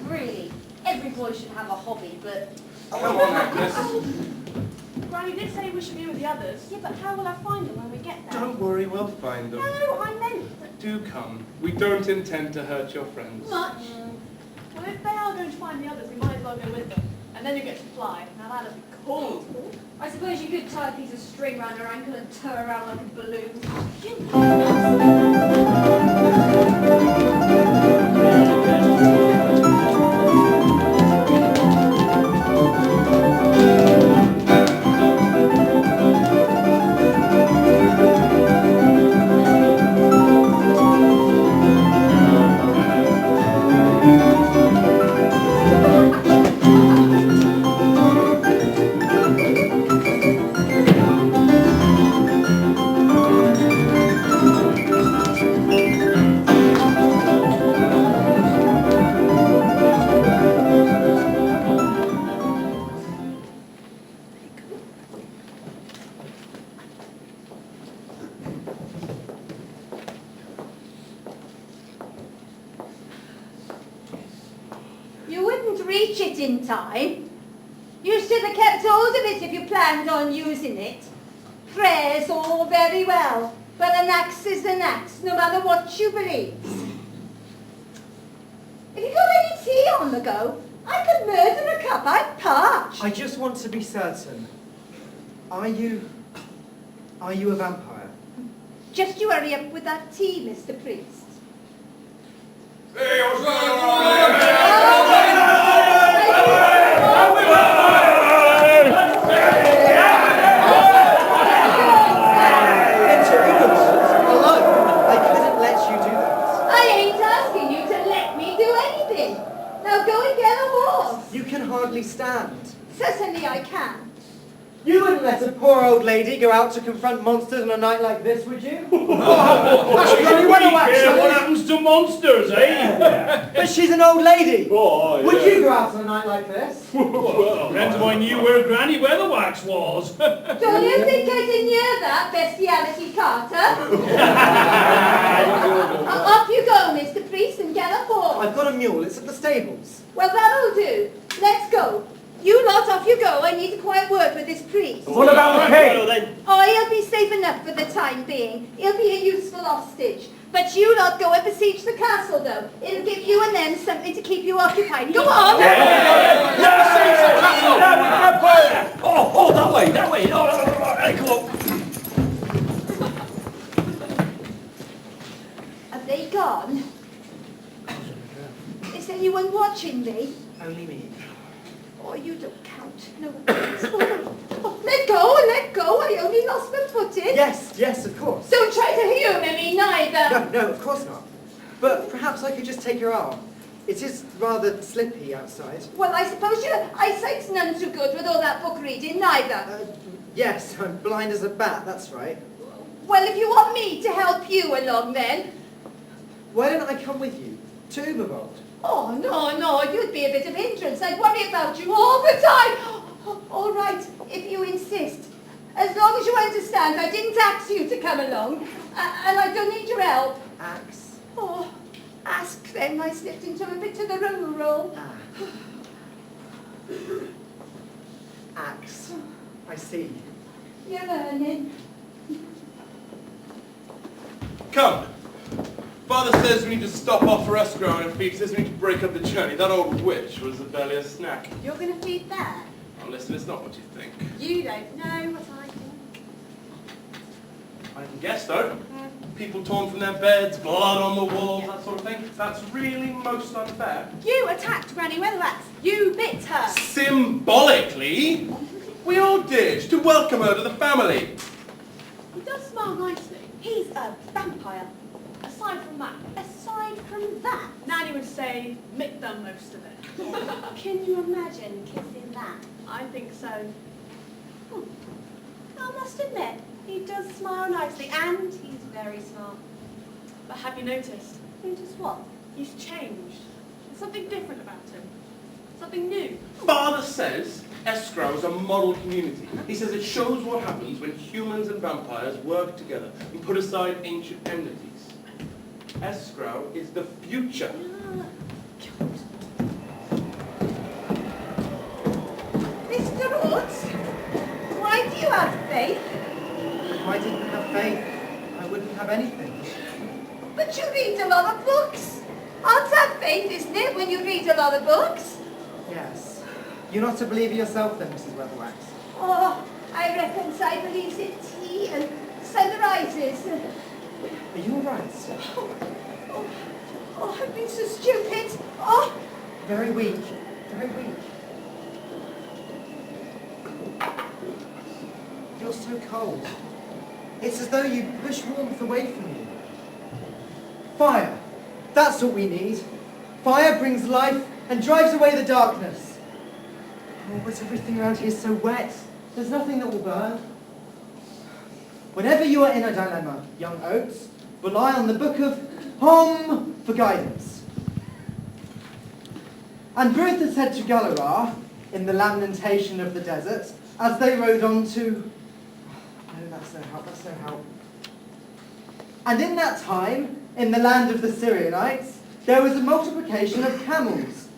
Really, every boy should have a hobby, but... Come on, Agnes. Granny did say we should be with the others. Yeah, but how will I find them when we get there? Don't worry, we'll find them. No, I meant... Do come. We don't intend to hurt your friends. Much. Well, if they are going to find the others, we might as well go with them. And then you get to fly. Now that'd be cool. I suppose you could tie a piece of string round her ankle and tow her around like a balloon. You wouldn't reach it in time. You should have kept hold of it if you planned on using it. Prayer's all very well, but an axe is an axe, no matter what you believe. If you got any tea on the go, I could murder a cup, I'd parch. I just want to be certain. Are you a vampire? Just you hurry up with that tea, Mr. Priest. You can hardly stand. Certainly I can. You wouldn't let a poor old lady go out to confront monsters on a night like this, would you? That's Granny Weatherwax. What happens to monsters, eh? But she's an old lady. Oh, yeah. Would you go out on a night like this? Well, depends if I knew where Granny Weatherwax was. Don't you think I did near that, bestiality Carter? Off you go, Mr. Priest, and get a horse. I've got a mule. It's at the stables. Well, that'll do. Let's go. You lot, off you go. I need a quiet word with this priest. What about the king? Oh, he'll be safe enough for the time being. He'll be a useful hostage. But you lot go and besiege the castle, though. It'll give you and them something to keep you occupied. Go on! Oh, that way. Come on. Have they gone? Is anyone watching me? Only me. Oh, you don't count. No. Oh, let go. I only lost my footing. Yes, of course. Don't try to humour me, neither. No, of course not. But perhaps I could just take your arm. It is rather slippy outside. Well, I suppose your eyesight's none too good with all that book reading, neither. Yes, I'm blind as a bat, that's right. Well, if you want me to help you along, then. Why don't I come with you to Uberbold? Oh, no, you'd be a bit of hindrance. I'd worry about you all the time. Oh, all right, if you insist. As long as you understand, I didn't ask you to come along, and I don't need your help. Axe? Oh, ask them. I slipped into a bit of the rural. Axe. I see. You're learning. Come. Father says we need to stop off for escrow, and if he says we need to break up the journey, that old witch was barely a snack. You're going to feed that? Oh, listen, it's not what you think. You don't know what I think. I can guess, though. People torn from their beds, blood on the walls, that sort of thing. That's really most unfair. You attacked Granny Weatherwax. You bit her. Symbolically, we all did, to welcome her to the family. He does smile nicely. He's a vampire. Aside from that, Nanny would say Mick done most of it. Can you imagine kissing that? I think so. I must admit, he does smile nicely, and he's very smart. But have you noticed? Notice what? He's changed. There's something different about him. Something new. Father says escrow is a model community. He says it shows what happens when humans and vampires work together and put aside ancient enmities. Escrow is the future. Mr. Rhodes, why had faith. If I didn't have faith, I wouldn't have anything. But you read a lot of books. That's have faith, isn't it, when you read a lot of books? Yes. You're not a believer yourself then, Mrs. Weatherwax? Oh, I reckon I believe in tea and sunrises. Are you all right? Oh, I've been so stupid. Oh, Very weak. Very weak. You're so cold. It's as though you push warmth away from you. Fire. That's what we need. Fire brings life and drives away the darkness. Oh, but everything around here is so wet. There's nothing that will burn. Whenever you are in a dilemma, young oaks, rely on the book of Hom for guidance. And Brutus said to Galara, in the lamentation of the desert, as they rode on to... No, that's no help, that's no help. And in that time, in the land of the Syrianites, there was a multiplication of camels.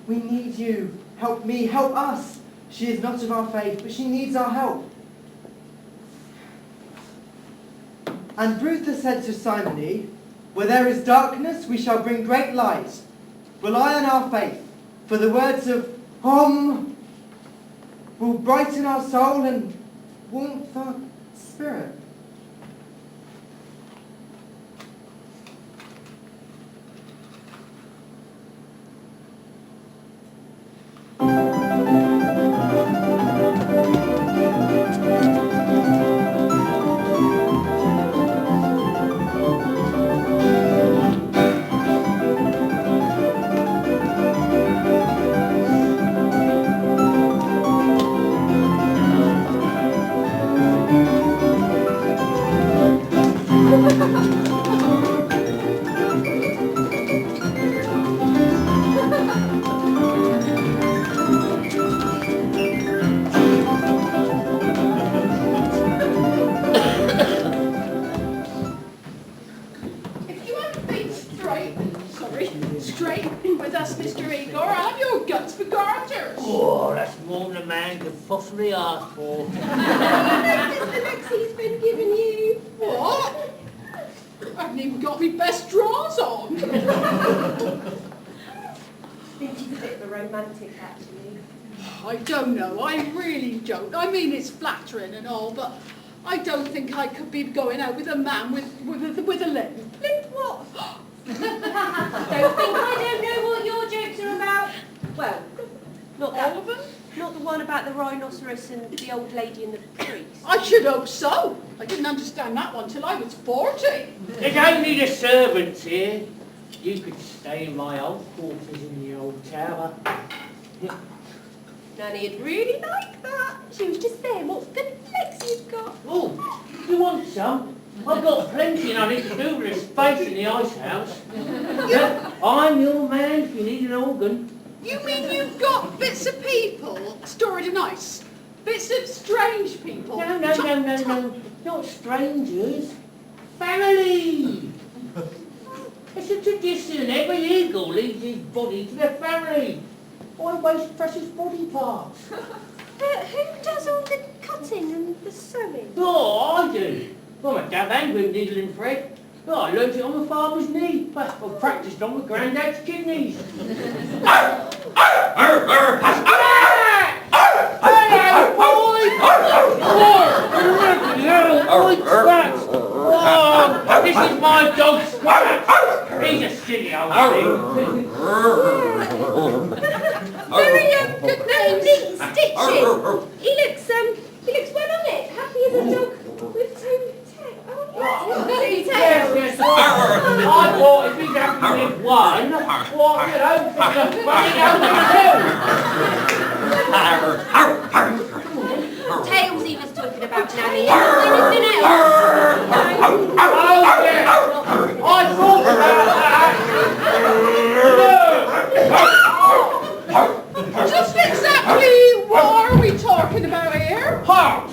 We need you. Help me, help us. She is not of our faith, but she needs our help. And Brutus said to Simony, where there is darkness, we shall bring great light. Rely on our faith, for the words of will brighten our soul and warmth our spirit. If you hadn't been straight with us, Mr. Igor, I'd your guts for garters. Oh, that's more than a man could possibly ask for. Mr. Lexi's been giving you. What? I haven't even got my best drawers on. I think she's a bit of a romantic, actually. I don't know, I really don't. I mean, it's flattering and all, but I don't think I could be going out with a man with a limp. Limp what? Don't think I don't know what your jokes are about. Well, not that. All of them? Not the one about the rhinoceros and the old lady and the priest. I should hope so. I didn't understand that one till I was 40. There's only the servants here. You could stay in my old quarters in the old tower. Nanny'd really like that. She was just saying what good legs you've got. Oh, you want some? I've got plenty and I need to do with the space in the ice house. I'm your man if you need an organ. You mean you've got bits of people stored in ice? Bits of strange people? No. Not strangers. Family. It's a tradition. Every eagle leaves his body to their family. Why waste precious body parts? But who does all the cutting and the sewing? Oh, I do. I'm a dab hand with needle and thread. Oh, I learnt it on my father's knee. But I practised on my granddad's kidneys. Hello, boy! This is my dog Scratch. He's a silly old thing. Very good name, neat stitching. He looks well on it. Happy as a dog with two tails. Oh, yes, two tails. Yes. I thought if he's happy with one, what, you know, it's a funny old Tails he was talking about, Nanny. Anything else? Oh, yes. I thought about that. Just exactly what are we talking about here? Heart.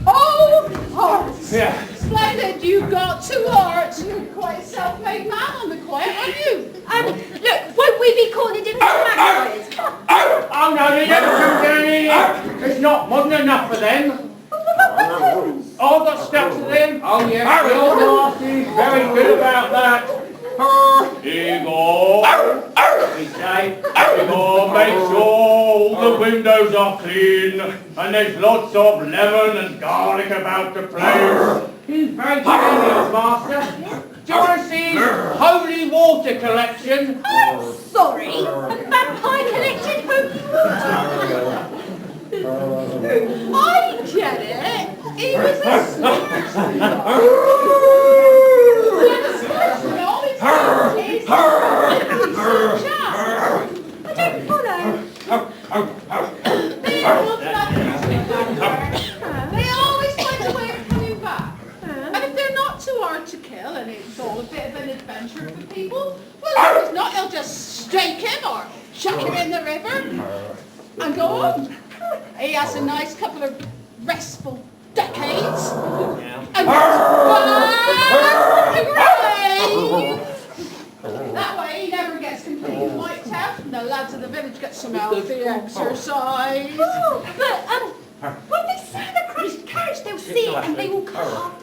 Oh, hearts. Yeah. Splendid, you've got two hearts. You're quite a self-made man on the quiet, aren't you? Look, won't we be calling him magpies? Oh, no, you never come down here. It's not modern enough for them. I've got steps to them. Oh yes, the old Marty's very good about that. Igor, he say, Igor, make sure all the windows are clean and there's lots of lemon and garlic about the place. He's very generous, Master. Do you want to see his holy water collection? I'm sorry, a vampire collected holy water. I get it. He was a I don't follow. They always find a way of coming back. And if they're not too hard to kill and it's all a bit of an adventure for people, well, if not, they'll just stake him or chuck him in the river and go on. He has a nice couple of restful decades. And that way he never gets completely wiped out and the lads of the village get some healthy exercise. Oh, but when they see the Christ carriage, they'll see it and they will come.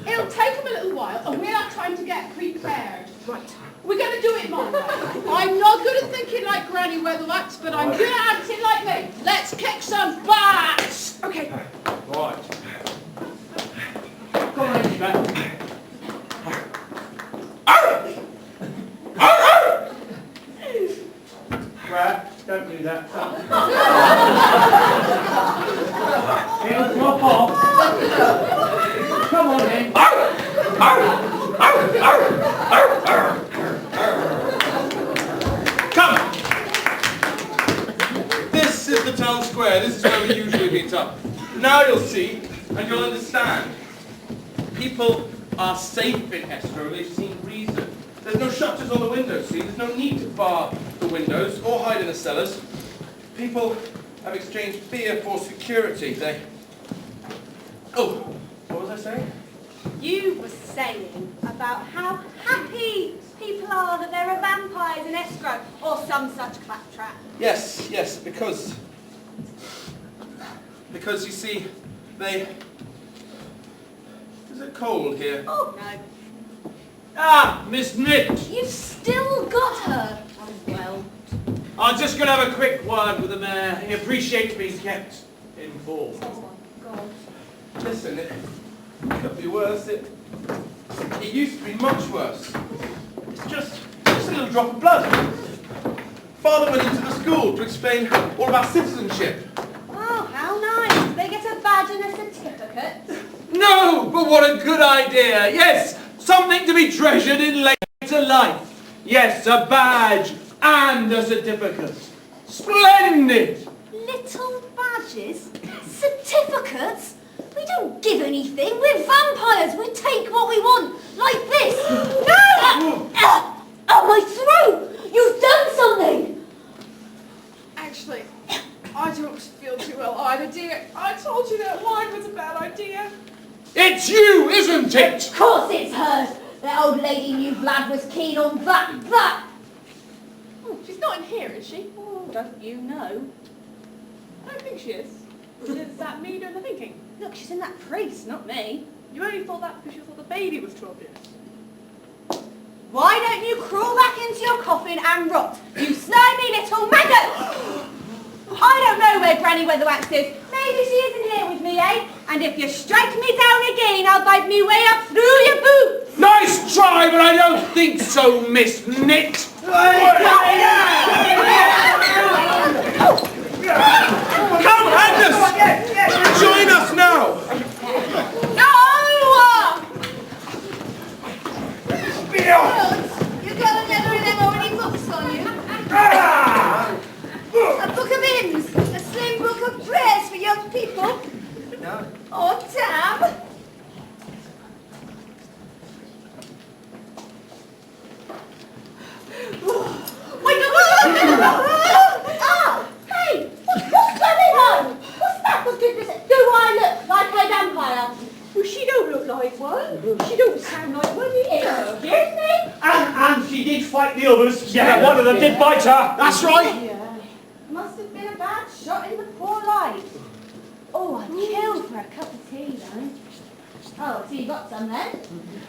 It'll take them a little while and we'll have time to get prepared. Right. We're going to do it my way. I'm not good at thinking like Granny Weatherwax, but I'm good at acting like me. Let's kick some butts! Okay. Right. Come on, Elizabeth. Right, don't do that. It'll drop off. Come on then. Come! This is the town square. This is where we usually meet up. Now you'll see, and you'll understand. People are safe in Estro. They've seen reason. There's no shutters on the windows, see? There's no need to bar the windows or hide in the cellars. People have exchanged fear for security. They... Oh, what was I saying? You were saying about how happy people are that there are vampires in Escrow, or some such claptrap. Yes, because you see, they... Is it cold here? Oh, no. Ah, Miss Nick. You've still got her. Oh, well. I'm just going to have a quick word with the mayor. He appreciates being kept informed. Oh, my God. Listen, it could be worse. It used to be much worse. It's just a little drop of blood. Father went into the school to explain all about citizenship. Oh, how nice. Did they get a badge and a certificate? No, but what a good idea. Yes, something to be treasured in later life. Yes, a badge and a certificate. Splendid. Little badges? Certificates? We don't give anything. We're vampires. We take what we want. Like this. No! Oh, my throat! You've done something! Actually, I don't feel too well either, dear. I told you that wine was a bad idea. It's you, isn't it? Of course it's hers. That old lady knew Vlad was keen on that. Oh, she's not in here, is she? Oh, don't you know? I don't think she is. Does that mean doing the thinking? Look, she's in that priest, not me. You only thought that because you thought the baby was 12 years. Why don't you crawl back into your coffin and rot, you slimy little maggot? I don't know where Granny Weatherwax is. Maybe she isn't here with me, eh? And if you strike me down again, I'll bite me way up through your boots. Nice try, but I don't think so, Miss Knit. Come, Agnes! Join us now! No! You got another of them already books on you? A book of hymns, a slim book of prayers for young people. No. Oh, damn! Wait, no! Ah! Hey! What's going on? What's that? Do I look like a vampire? Well, she don't look like one. She don't sound like one. Excuse me? And she did fight the others. Yeah, one of them did bite her. That's right. Yeah. Must have been a bad shot in the poor life. Oh, I'd kill for a cup of tea, though. Oh, so you got some then?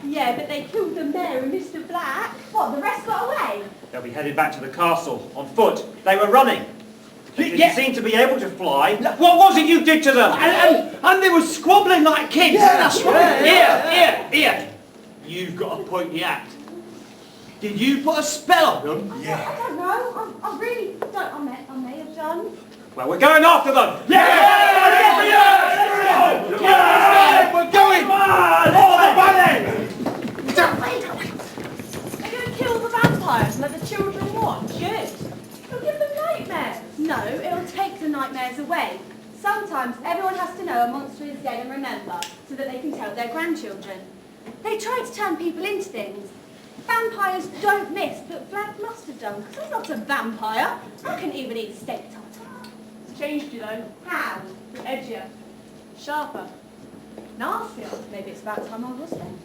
Yeah, but they killed the mayor and Mr. Black. What, the rest got away? They'll be headed back to the castle on foot. They were running. They didn't seem to be able to fly. What was it you did to them? And they were squabbling like kids. Yeah, that's right. Here. You've got a pointy act. Did you put a spell on them? I don't know. I really don't. I may have done. Well, we're going after them. We're going! They're going to kill the vampires and let the children watch. Good. It'll give them nightmares. No, it'll take the nightmares away. Sometimes everyone has to know a monster is dead and remember, so that they can tell their grandchildren. They try to turn people into things. Vampires don't miss, but Vlad must have done, because he's not a vampire. I couldn't even eat steak tartare. It's changed you though. How? Edgier. Sharper. Nastier. Maybe it's about time I was then.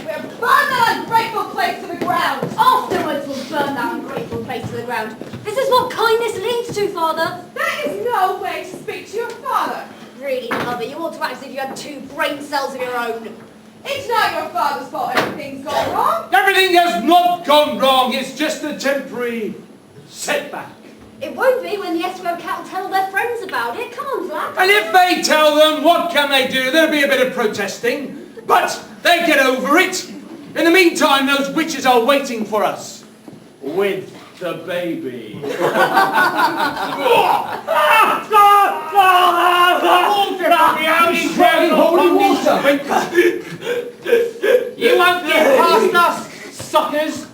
We'll burn that ungrateful place to the ground. Afterwards we'll burn that ungrateful place to the ground. This is what kindness leads to, Father. That is no way to speak to your father. Really, Mother, you ought to act as if you had 2 brain cells of your own. It's not your father's fault everything's gone wrong. Everything has not gone wrong. It's just a temporary setback. It won't be when the SWO cat'll tell their friends about it. Come on, Vlad. And if they tell them, what can they do? There'll be a bit of protesting, but they get over it. In the meantime, those witches are waiting for us with the baby. You won't get past us, suckers!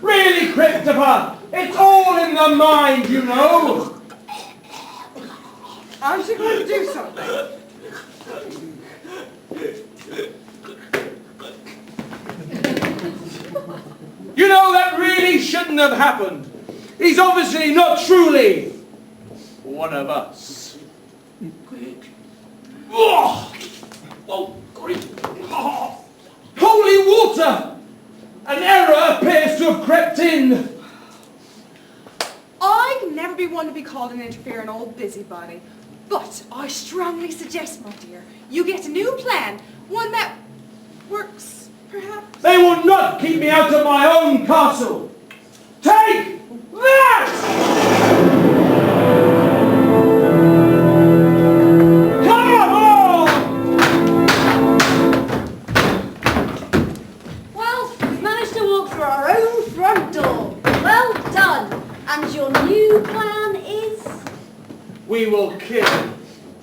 Really, Christopher, it's all in the mind, you know. Aren't you going to do something? You know, that really shouldn't have happened. He's obviously not truly one of us. Holy water! An error appears to have crept in. I'd never be one to be called an interfering old busybody. But I strongly suggest, my dear, you get a new plan. One that works, perhaps. They will not keep me out of my own castle. Take that! Well, we've managed to walk through our own front door. Well done. And your new plan is? We will kill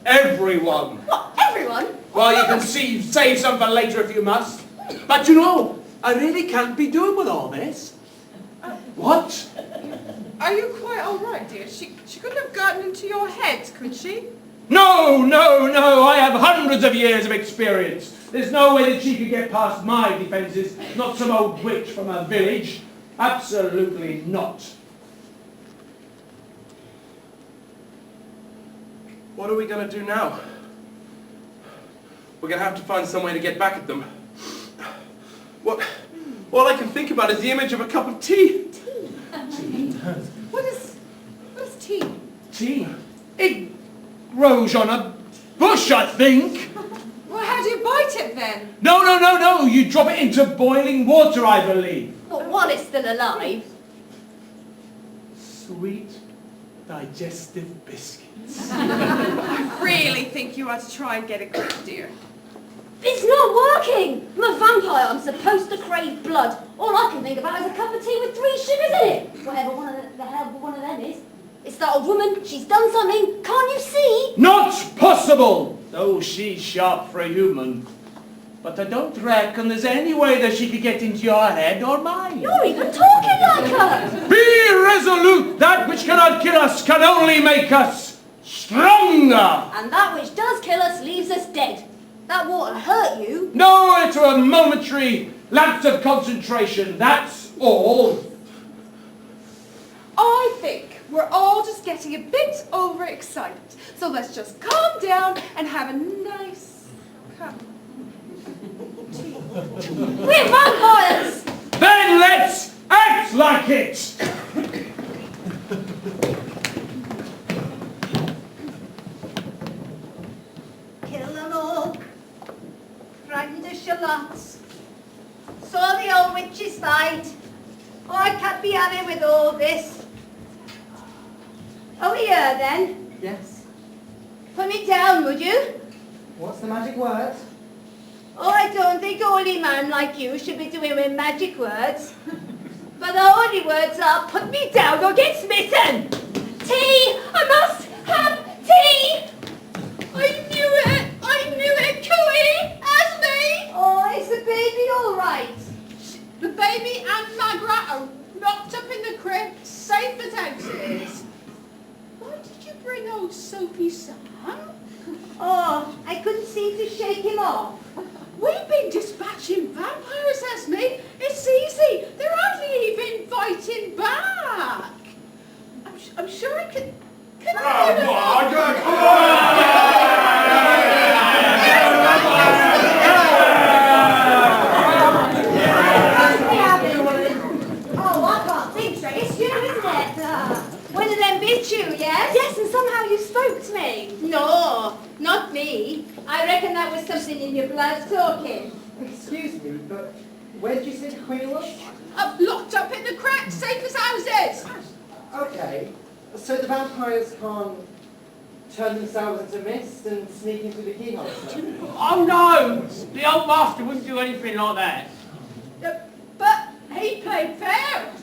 everyone. What, everyone? Well, you can save some for later if you must. But you know, I really can't be doing with all this. What? Are you quite all right, dear? She couldn't have gotten into your head, could she? No, I have hundreds of years of experience. There's no way that she could get past my defences, not some old witch from a village. Absolutely not. What are we going to do now? We're going to have to find some way to get back at them. All I can think about is the image of a cup of tea. What is tea? Tea? It grows on a bush, I think. Well, how do you bite it then? No. You drop it into boiling water, I believe. But while it's still alive. Sweet, digestive biscuits. I really think you ought to try and get a grip, dear. It's not working! I'm a vampire, I'm supposed to crave blood. All I can think about is a cup of tea with 3 sugars in it. Whatever the hell one of them is. It's that old woman, she's done something, can't you see? Not possible! Though she's sharp for a human. But I don't reckon there's any way that she could get into your head or mine. You're even talking like her! Be resolute! That which cannot kill us can only make us stronger! And that which does kill us leaves us dead. That water hurt you. No, it's a momentary lapse of concentration, that's all. I think we're all just getting a bit overexcited. So let's just calm down and have a nice cup of tea. We're vampires! Then let's act just like it! Kill them all. Frightened the shallots. Saw the old witches fight. Oh, I can't be having with all this. Oh, here then. Yes. Put me down, would you? What's the magic word? Oh, I don't think a holy man like you should be doing with magic words. But the holy words are, put me down or get smitten. Tea! I must have tea! I knew it, Cooey, Esme! Oh, is the baby all right? The baby and Margaret are locked up in the crib, safe as houses. Why did you bring old Soapy Sam? Oh, I couldn't seem to shake him off. We've been dispatching vampires, Esme. It's easy. They're hardly even fighting back. I'm sure I can... Can I get Oh, I can't think straight. It's you, isn't it? One of them bit you, yes? Yes, and somehow you spoke to me. No, not me. I reckon that was something in your blood talking. Excuse me, but where did you say the Queen was? locked up in the crack, safe as houses. Okay, so the vampires can't turn themselves into mist and sneak in through the keyhole. Oh no! The old master wouldn't do anything like that. But he played fair.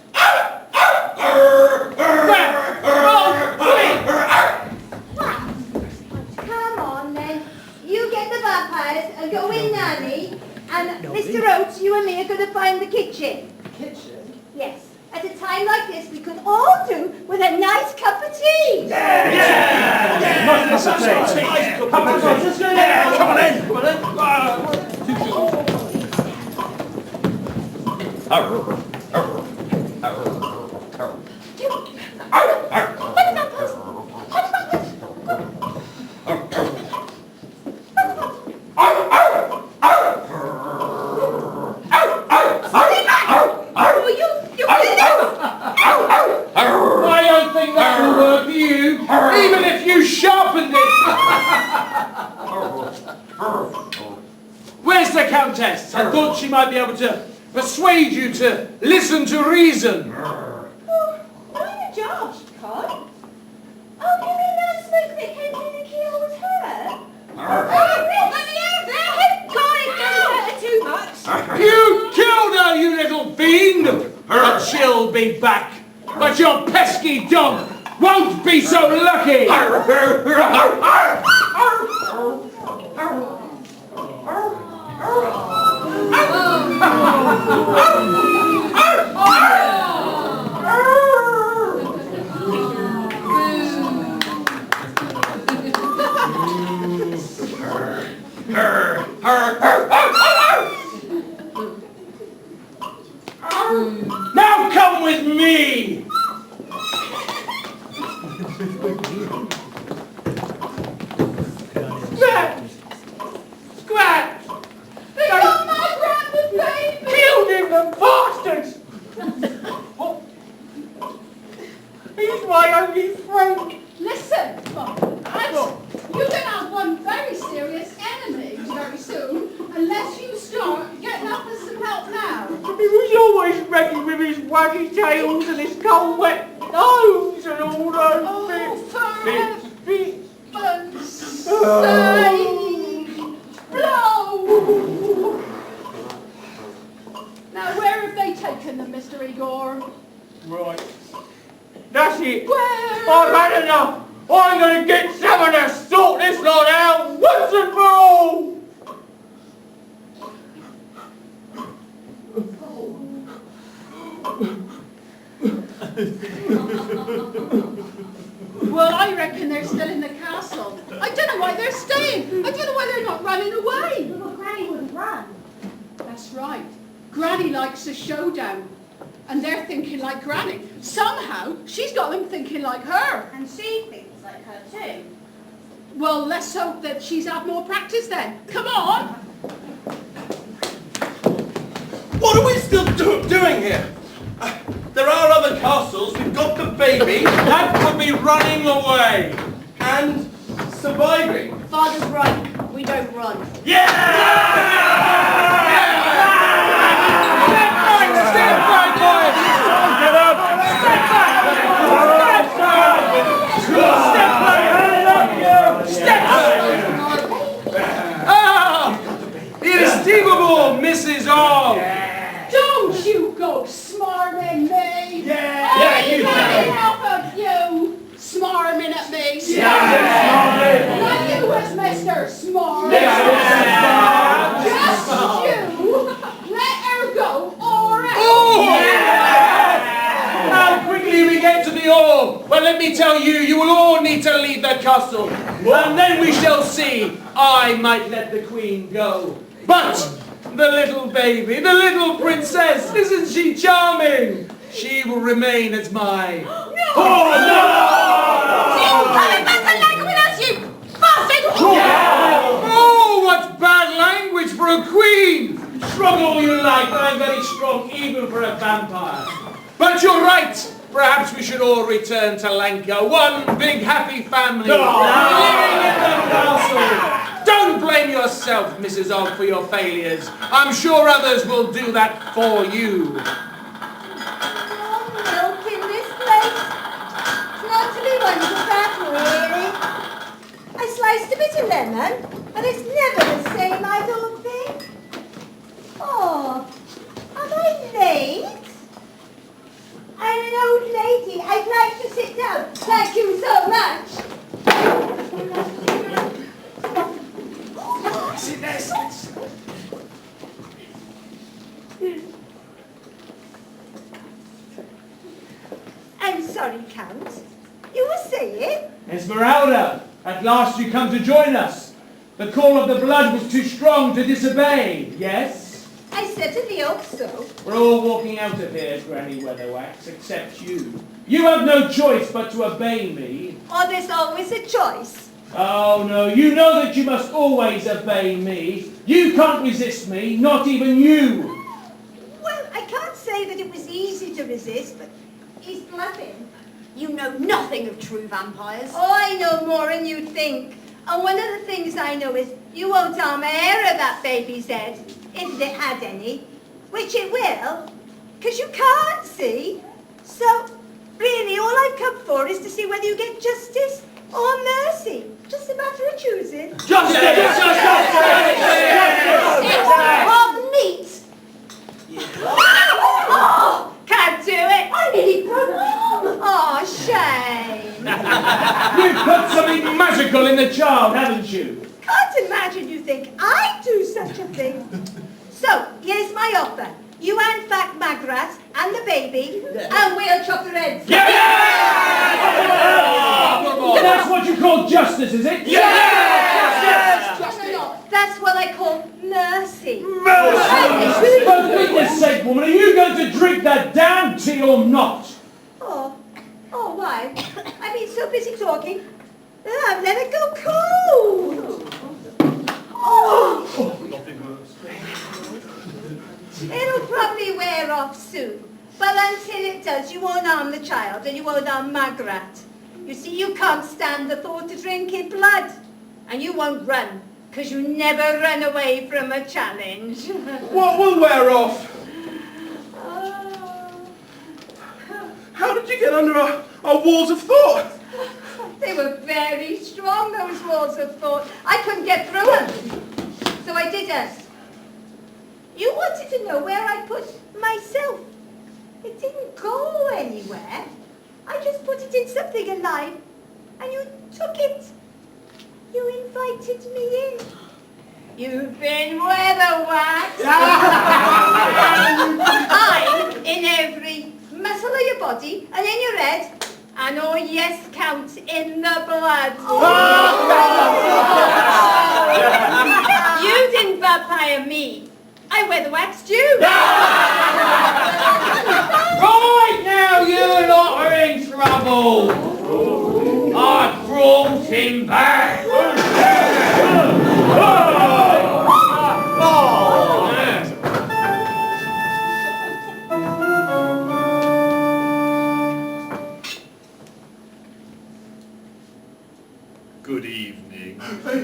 Come on then. You get the vampires and go in, Nanny. And Mr. Oates, you and me are going to find the kitchen. Kitchen? Yes. At a time like this, we could all do with a nice cup of tea. Nice cup of tea. Come on in. I don't think that will work for you, even if you sharpened it. Where's the Countess? I thought she might be able to persuade you to listen to reason. Why the Josh, Con? Oh, you mean that smoke that came through the keyhole was her? Let me out of there! God, it doesn't hurt too much. You killed her, you little fiend! But she'll be back. But your pesky dog won't be so lucky! Now come with me! Scrat! They got my brother's baby! Killed him, the bastards! He's my only friend! Listen, you're going to have one very serious enemy very soon, unless you start getting up with some help now. He was always ready with his waggy tails and his cold wet nose and all those bits. For heaven's sake! Blow! Now, where have they taken them, Mr. Igor? Right. That's it. Where? I've had enough. I'm going to get someone to sort this lot out once and for all. Well, I reckon they're still in the castle. I don't know why they're staying. I don't know why they're not running away. Well, Granny wouldn't run. That's right. Granny likes a showdown. And they're thinking like Granny. Somehow, she's got them thinking like her. And she thinks like her too. Well, let's hope that she's had more practice then. Come on! What are we still doing here? There are other castles. We've got the baby. That would be running away. And surviving. Father's right. We don't run. Step back, boys! Get up! Step back! Step back! Step back! Ah! The inestimable Mrs. Ogg! Don't you go smarming me! Yeah, you can't help of you smarming at me! Not you as Mr. Smart! Just you! Let her go, alright! How quickly we get to the orb! Well, let me tell you, you will all need to leave the castle. And then we shall see. I might let the queen go. But the little baby, the little princess, isn't she charming? She will remain as my... No! Oh, no! You coming back to language with us, you bastard! Oh, what bad language for a queen! Strong all you like, but I'm very strong even for a vampire. But you're right. Perhaps we should all return to Lanka, one big happy family, living in the castle. Don't blame yourself, Mrs. Ogg, for your failures. I'm sure others will do that for you. Milk in this place. It's not to be wondered at, really. I sliced a bit of lemon, and it's never the same, I don't think. Oh, am I late? I'm an old lady. I'd like to sit down. Thank you so much. Sit there, sit there. I'm sorry, Count. You were saying? Esmeralda, at last you come to join us. The call of the blood was too strong to disobey, yes? I certainly hope so. We're all walking out of here, Granny Weatherwax, except you. You have no choice but to obey me. Oh, there's always a choice. Oh, no, you know that you must always obey me. You can't resist me, not even you. Well, I can't say that it was easy to resist, but he's bluffing. You know nothing of true vampires. Oh, I know more than you think. And one of the things I know is you won't harm a hair of that baby's head, if it had any, which it will, because you can't see. So, really, all I've come for is to see whether you get justice or mercy. Just a matter of choosing. Justice! Hot meat! Oh, can't do it. I nearly broke my arm. Oh, shame. You've put something magical in the child, haven't you? Can't imagine you think I'd do such a thing. So, here's my offer. You hand back Magrat and the baby, and we'll chop their heads. That's what you call justice, is it? No. That's what I call mercy. Mercy! For goodness sake, woman, are you going to drink that damn tea or not? Oh, why? I've been so busy talking that I've let it go cold. Oh! It'll probably wear off soon. But until it does, you won't harm the child and you won't harm Magrat. You see, you can't stand the thought of drinking blood. And you won't run, because you never run away from a challenge. What will wear off? How did you get under our walls of thought? They were very strong, those walls of thought. I couldn't get through them. So I did ask. You wanted to know where I put myself. It didn't go anywhere. I just put it in something alive, and you took it. You invited me in. You've been weather-waxed. I'm in every muscle of your body and in your head, and oh yes, Count, in the blood. You didn't vampire me. I weather-waxed you. Right now, you lot are in trouble. I brought him back. Good evening.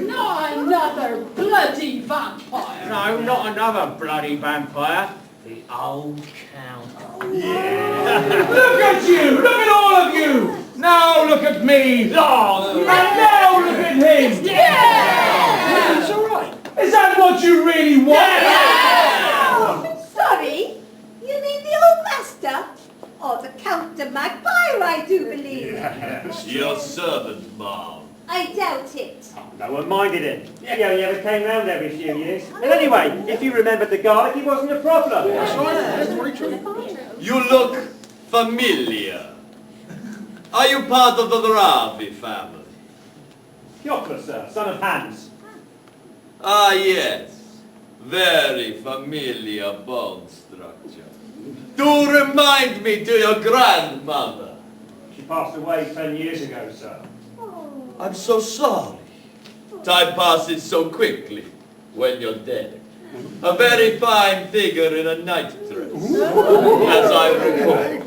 Not another bloody vampire. No, not another bloody vampire. The old Count. Look at you! Look at all of you! Now look at me! Oh, and now look at him! Yeah! It's all right. Is that what you really want? Sorry, you mean the old master? Or the Count de Magpie, I do believe. Your servant, ma'am. I doubt it. No one minded him. He only ever came round every few years. And anyway, if you remembered the garlic, he wasn't a problem. That's right, that's very true. You look familiar. Are you part of the Ravi family? Piotr, sir, son of Hans. Ah, yes. Very familiar bone structure. Do remind me to your grandmother. She passed away 10 years ago, sir. I'm so sorry. Time passes so quickly when you're dead. A very fine figure in a night dress, as I recall.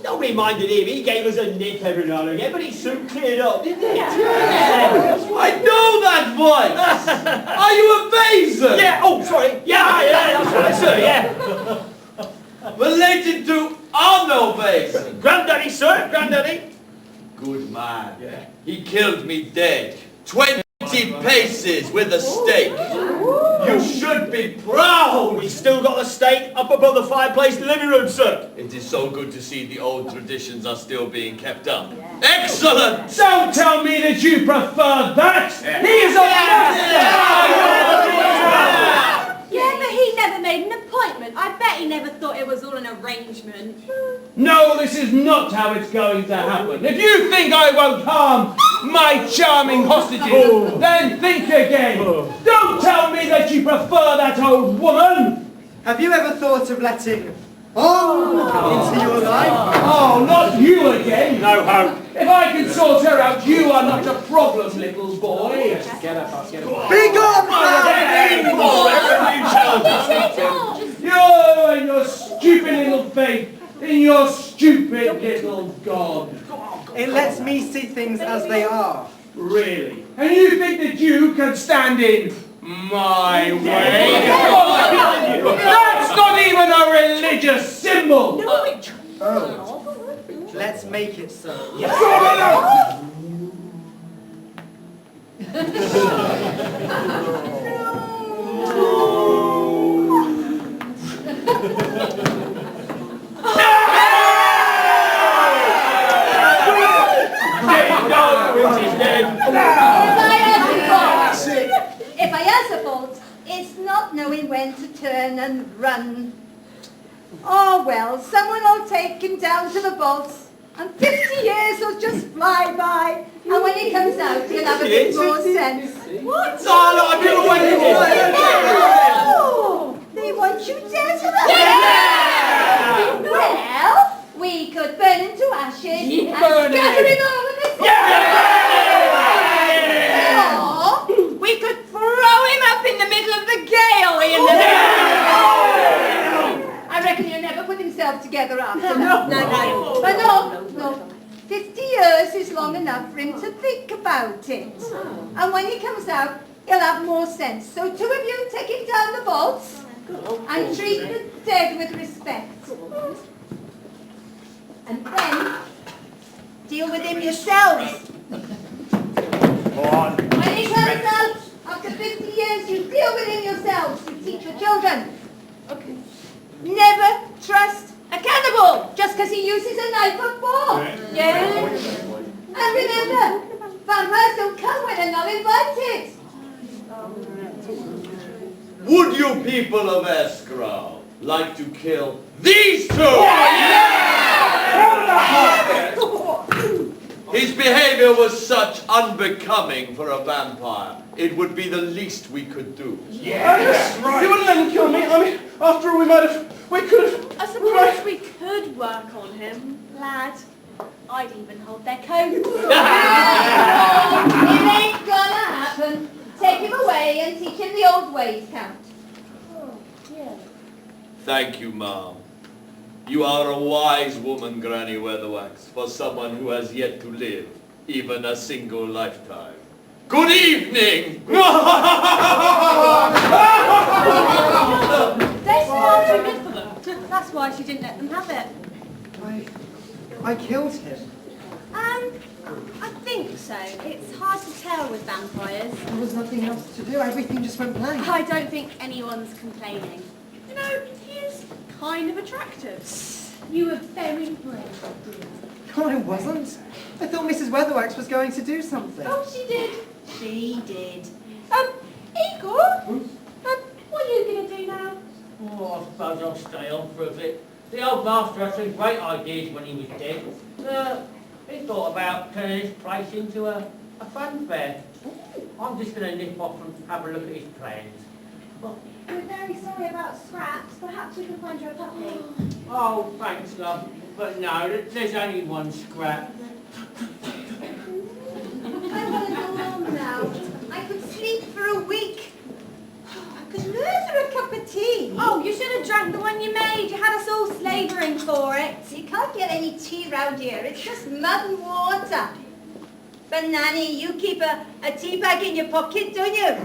Nobody minded him. He gave us a nip every now and again, but he soon cleared up, didn't he? I know that voice! Are you a Basin? Yeah, oh, sorry. Yeah, that's right, sir, yeah. Related to Arno Basin. Granddaddy, sir, granddaddy. Good man. Yeah. He killed me dead. 20 paces with a stake. You should be proud. We still got the stake up above the fireplace in the living room, sir. It is so good to see the old traditions are still being kept up. Excellent! Don't tell me that you prefer that! He is a Yeah, but he never made an appointment. I bet he never thought it was all an arrangement. No, this is not how it's going to happen. If you think I won't harm my charming hostages, then think again. Don't tell me that you prefer that old woman. Have you ever thought of letting into your life? Oh, not you again. No hope. If I can sort her out, you are not a problem, little boy. Get up, get up. Be gone! You and your stupid little faith in your stupid little god. It lets me see things as they are. Really? And you think that you can stand in my way? That's not even a religious symbol! Oh. Let's make it so. If I answer fault, it's not knowing when to turn and run. Oh well, someone will take him down to the vaults, and 50 years will just fly by, and when he comes out, he'll have a bit more sense. What? Oh, I don't want Oh, they want you dead to the Well, we could burn him to ashes and scatter him all over this. Or we could throw him up in the middle of the gale in the I reckon he'll never put himself together after. No. 50 years is long enough for him to think about it. And when he comes out, he'll have more sense. So 2 of you take him down the vaults and treat the dead with respect. And then deal with him yourselves. When he comes out, after 50 years, you deal with him yourselves. You teach your children. Okay. Never trust a cannibal just because he uses a knife or fork. Yeah. And remember, vampires don't come when they're not invited. Would you people of Escrow like to kill these two? His behavior was such unbecoming for a vampire. It would be the least we could do. Yes, right. You wouldn't let him kill me. I mean, after all, we could have... I suppose we could work on him, lad. I'd even hold their coats. It ain't gonna happen. Take him away and teach him the old ways, Count. Thank you, Mom. You are a wise woman, Granny Weatherwax, for someone who has yet to live. even a single lifetime. Good evening! They're far too good for them. That's why she didn't let them have it. I killed him. I think so. It's hard to tell with vampires. There was nothing else to do. Everything just went blank. I don't think anyone's complaining. You know, he is kind of attractive. You were very brave. No, I wasn't. I thought Mrs. Weatherwax was going to do something. Oh, she did. She did. Igor? What are you going to do now? Oh, I suppose I'll stay on for a bit. The old master had some great ideas when he was dead. He thought about turning this place into a fun fair. I'm just going to nip off and have a look at his plans. We're very sorry about Scraps. Perhaps we can find her a puppy. Oh, thanks, love. But no, there's only one Scrap. I want to go home now. I could sleep for a week. I could murder a cup of tea. Oh, you should have drank the one you made. You had us all slavouring for it. You can't get any tea round here. It's just mud and water. But Nanny, you keep a tea bag in your pocket, don't you?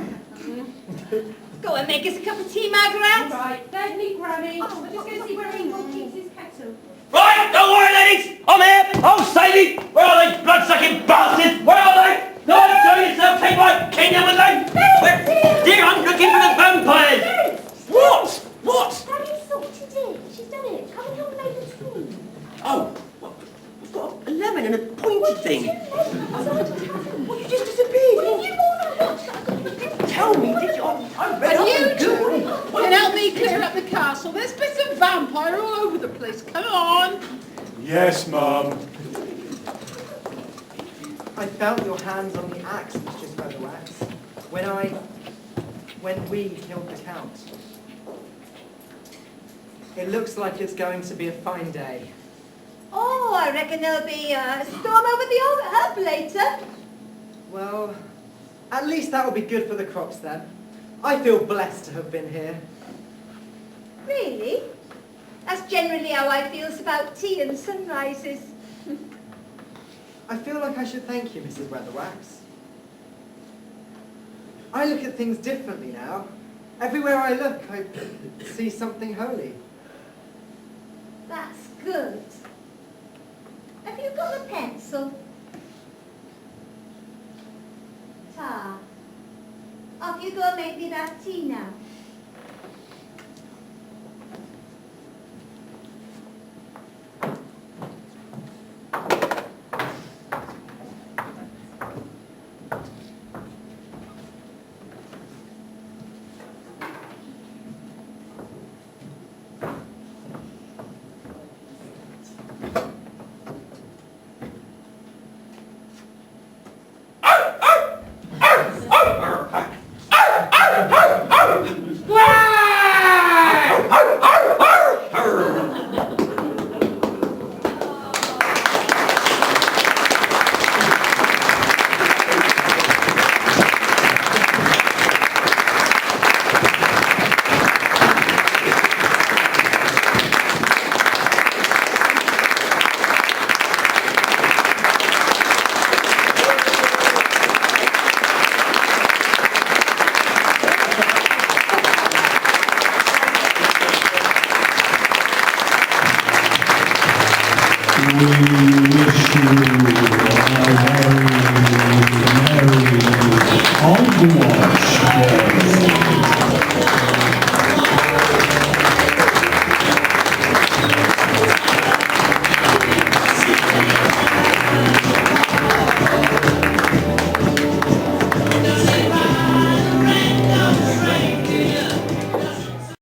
Go and make us a cup of tea, Margaret. Right, certainly, Granny. Oh, we're just going to see where Igor keeps his kettle. Right, don't worry, ladies. I'm here. Oh, Sadie, where are they, blood-sucking bastards? Where are they? No, show yourself, take my kingdom with them. Dear, I'm looking for the vampires. What? What? Granny saw what you did. She's done it. Come and help me make the tea. Oh, I've got a lemon and a pointed thing. Well, you just disappeared. Well, you all know what? Tell me, did you? I read up You and two good. can help me clear up the castle. There's bits of vampire all over the place. Come on. Yes, Mum. I felt your hands on the axe, Mrs. Weatherwax, when we killed the Count. It looks like it's going to be a fine day. Oh, I reckon there'll be a storm over the old hub later. Well, at least that will be good for the crops then. I feel blessed to have been here. Really? That's generally how I feel about tea and sunrises. I feel like I should thank you, Mrs. Weatherwax. I look at things differently now. Everywhere I look, I see something holy. That's good. Have you got a pencil? Ta. Off you go make me that tea now. We wish you a very merry Hogwash Day.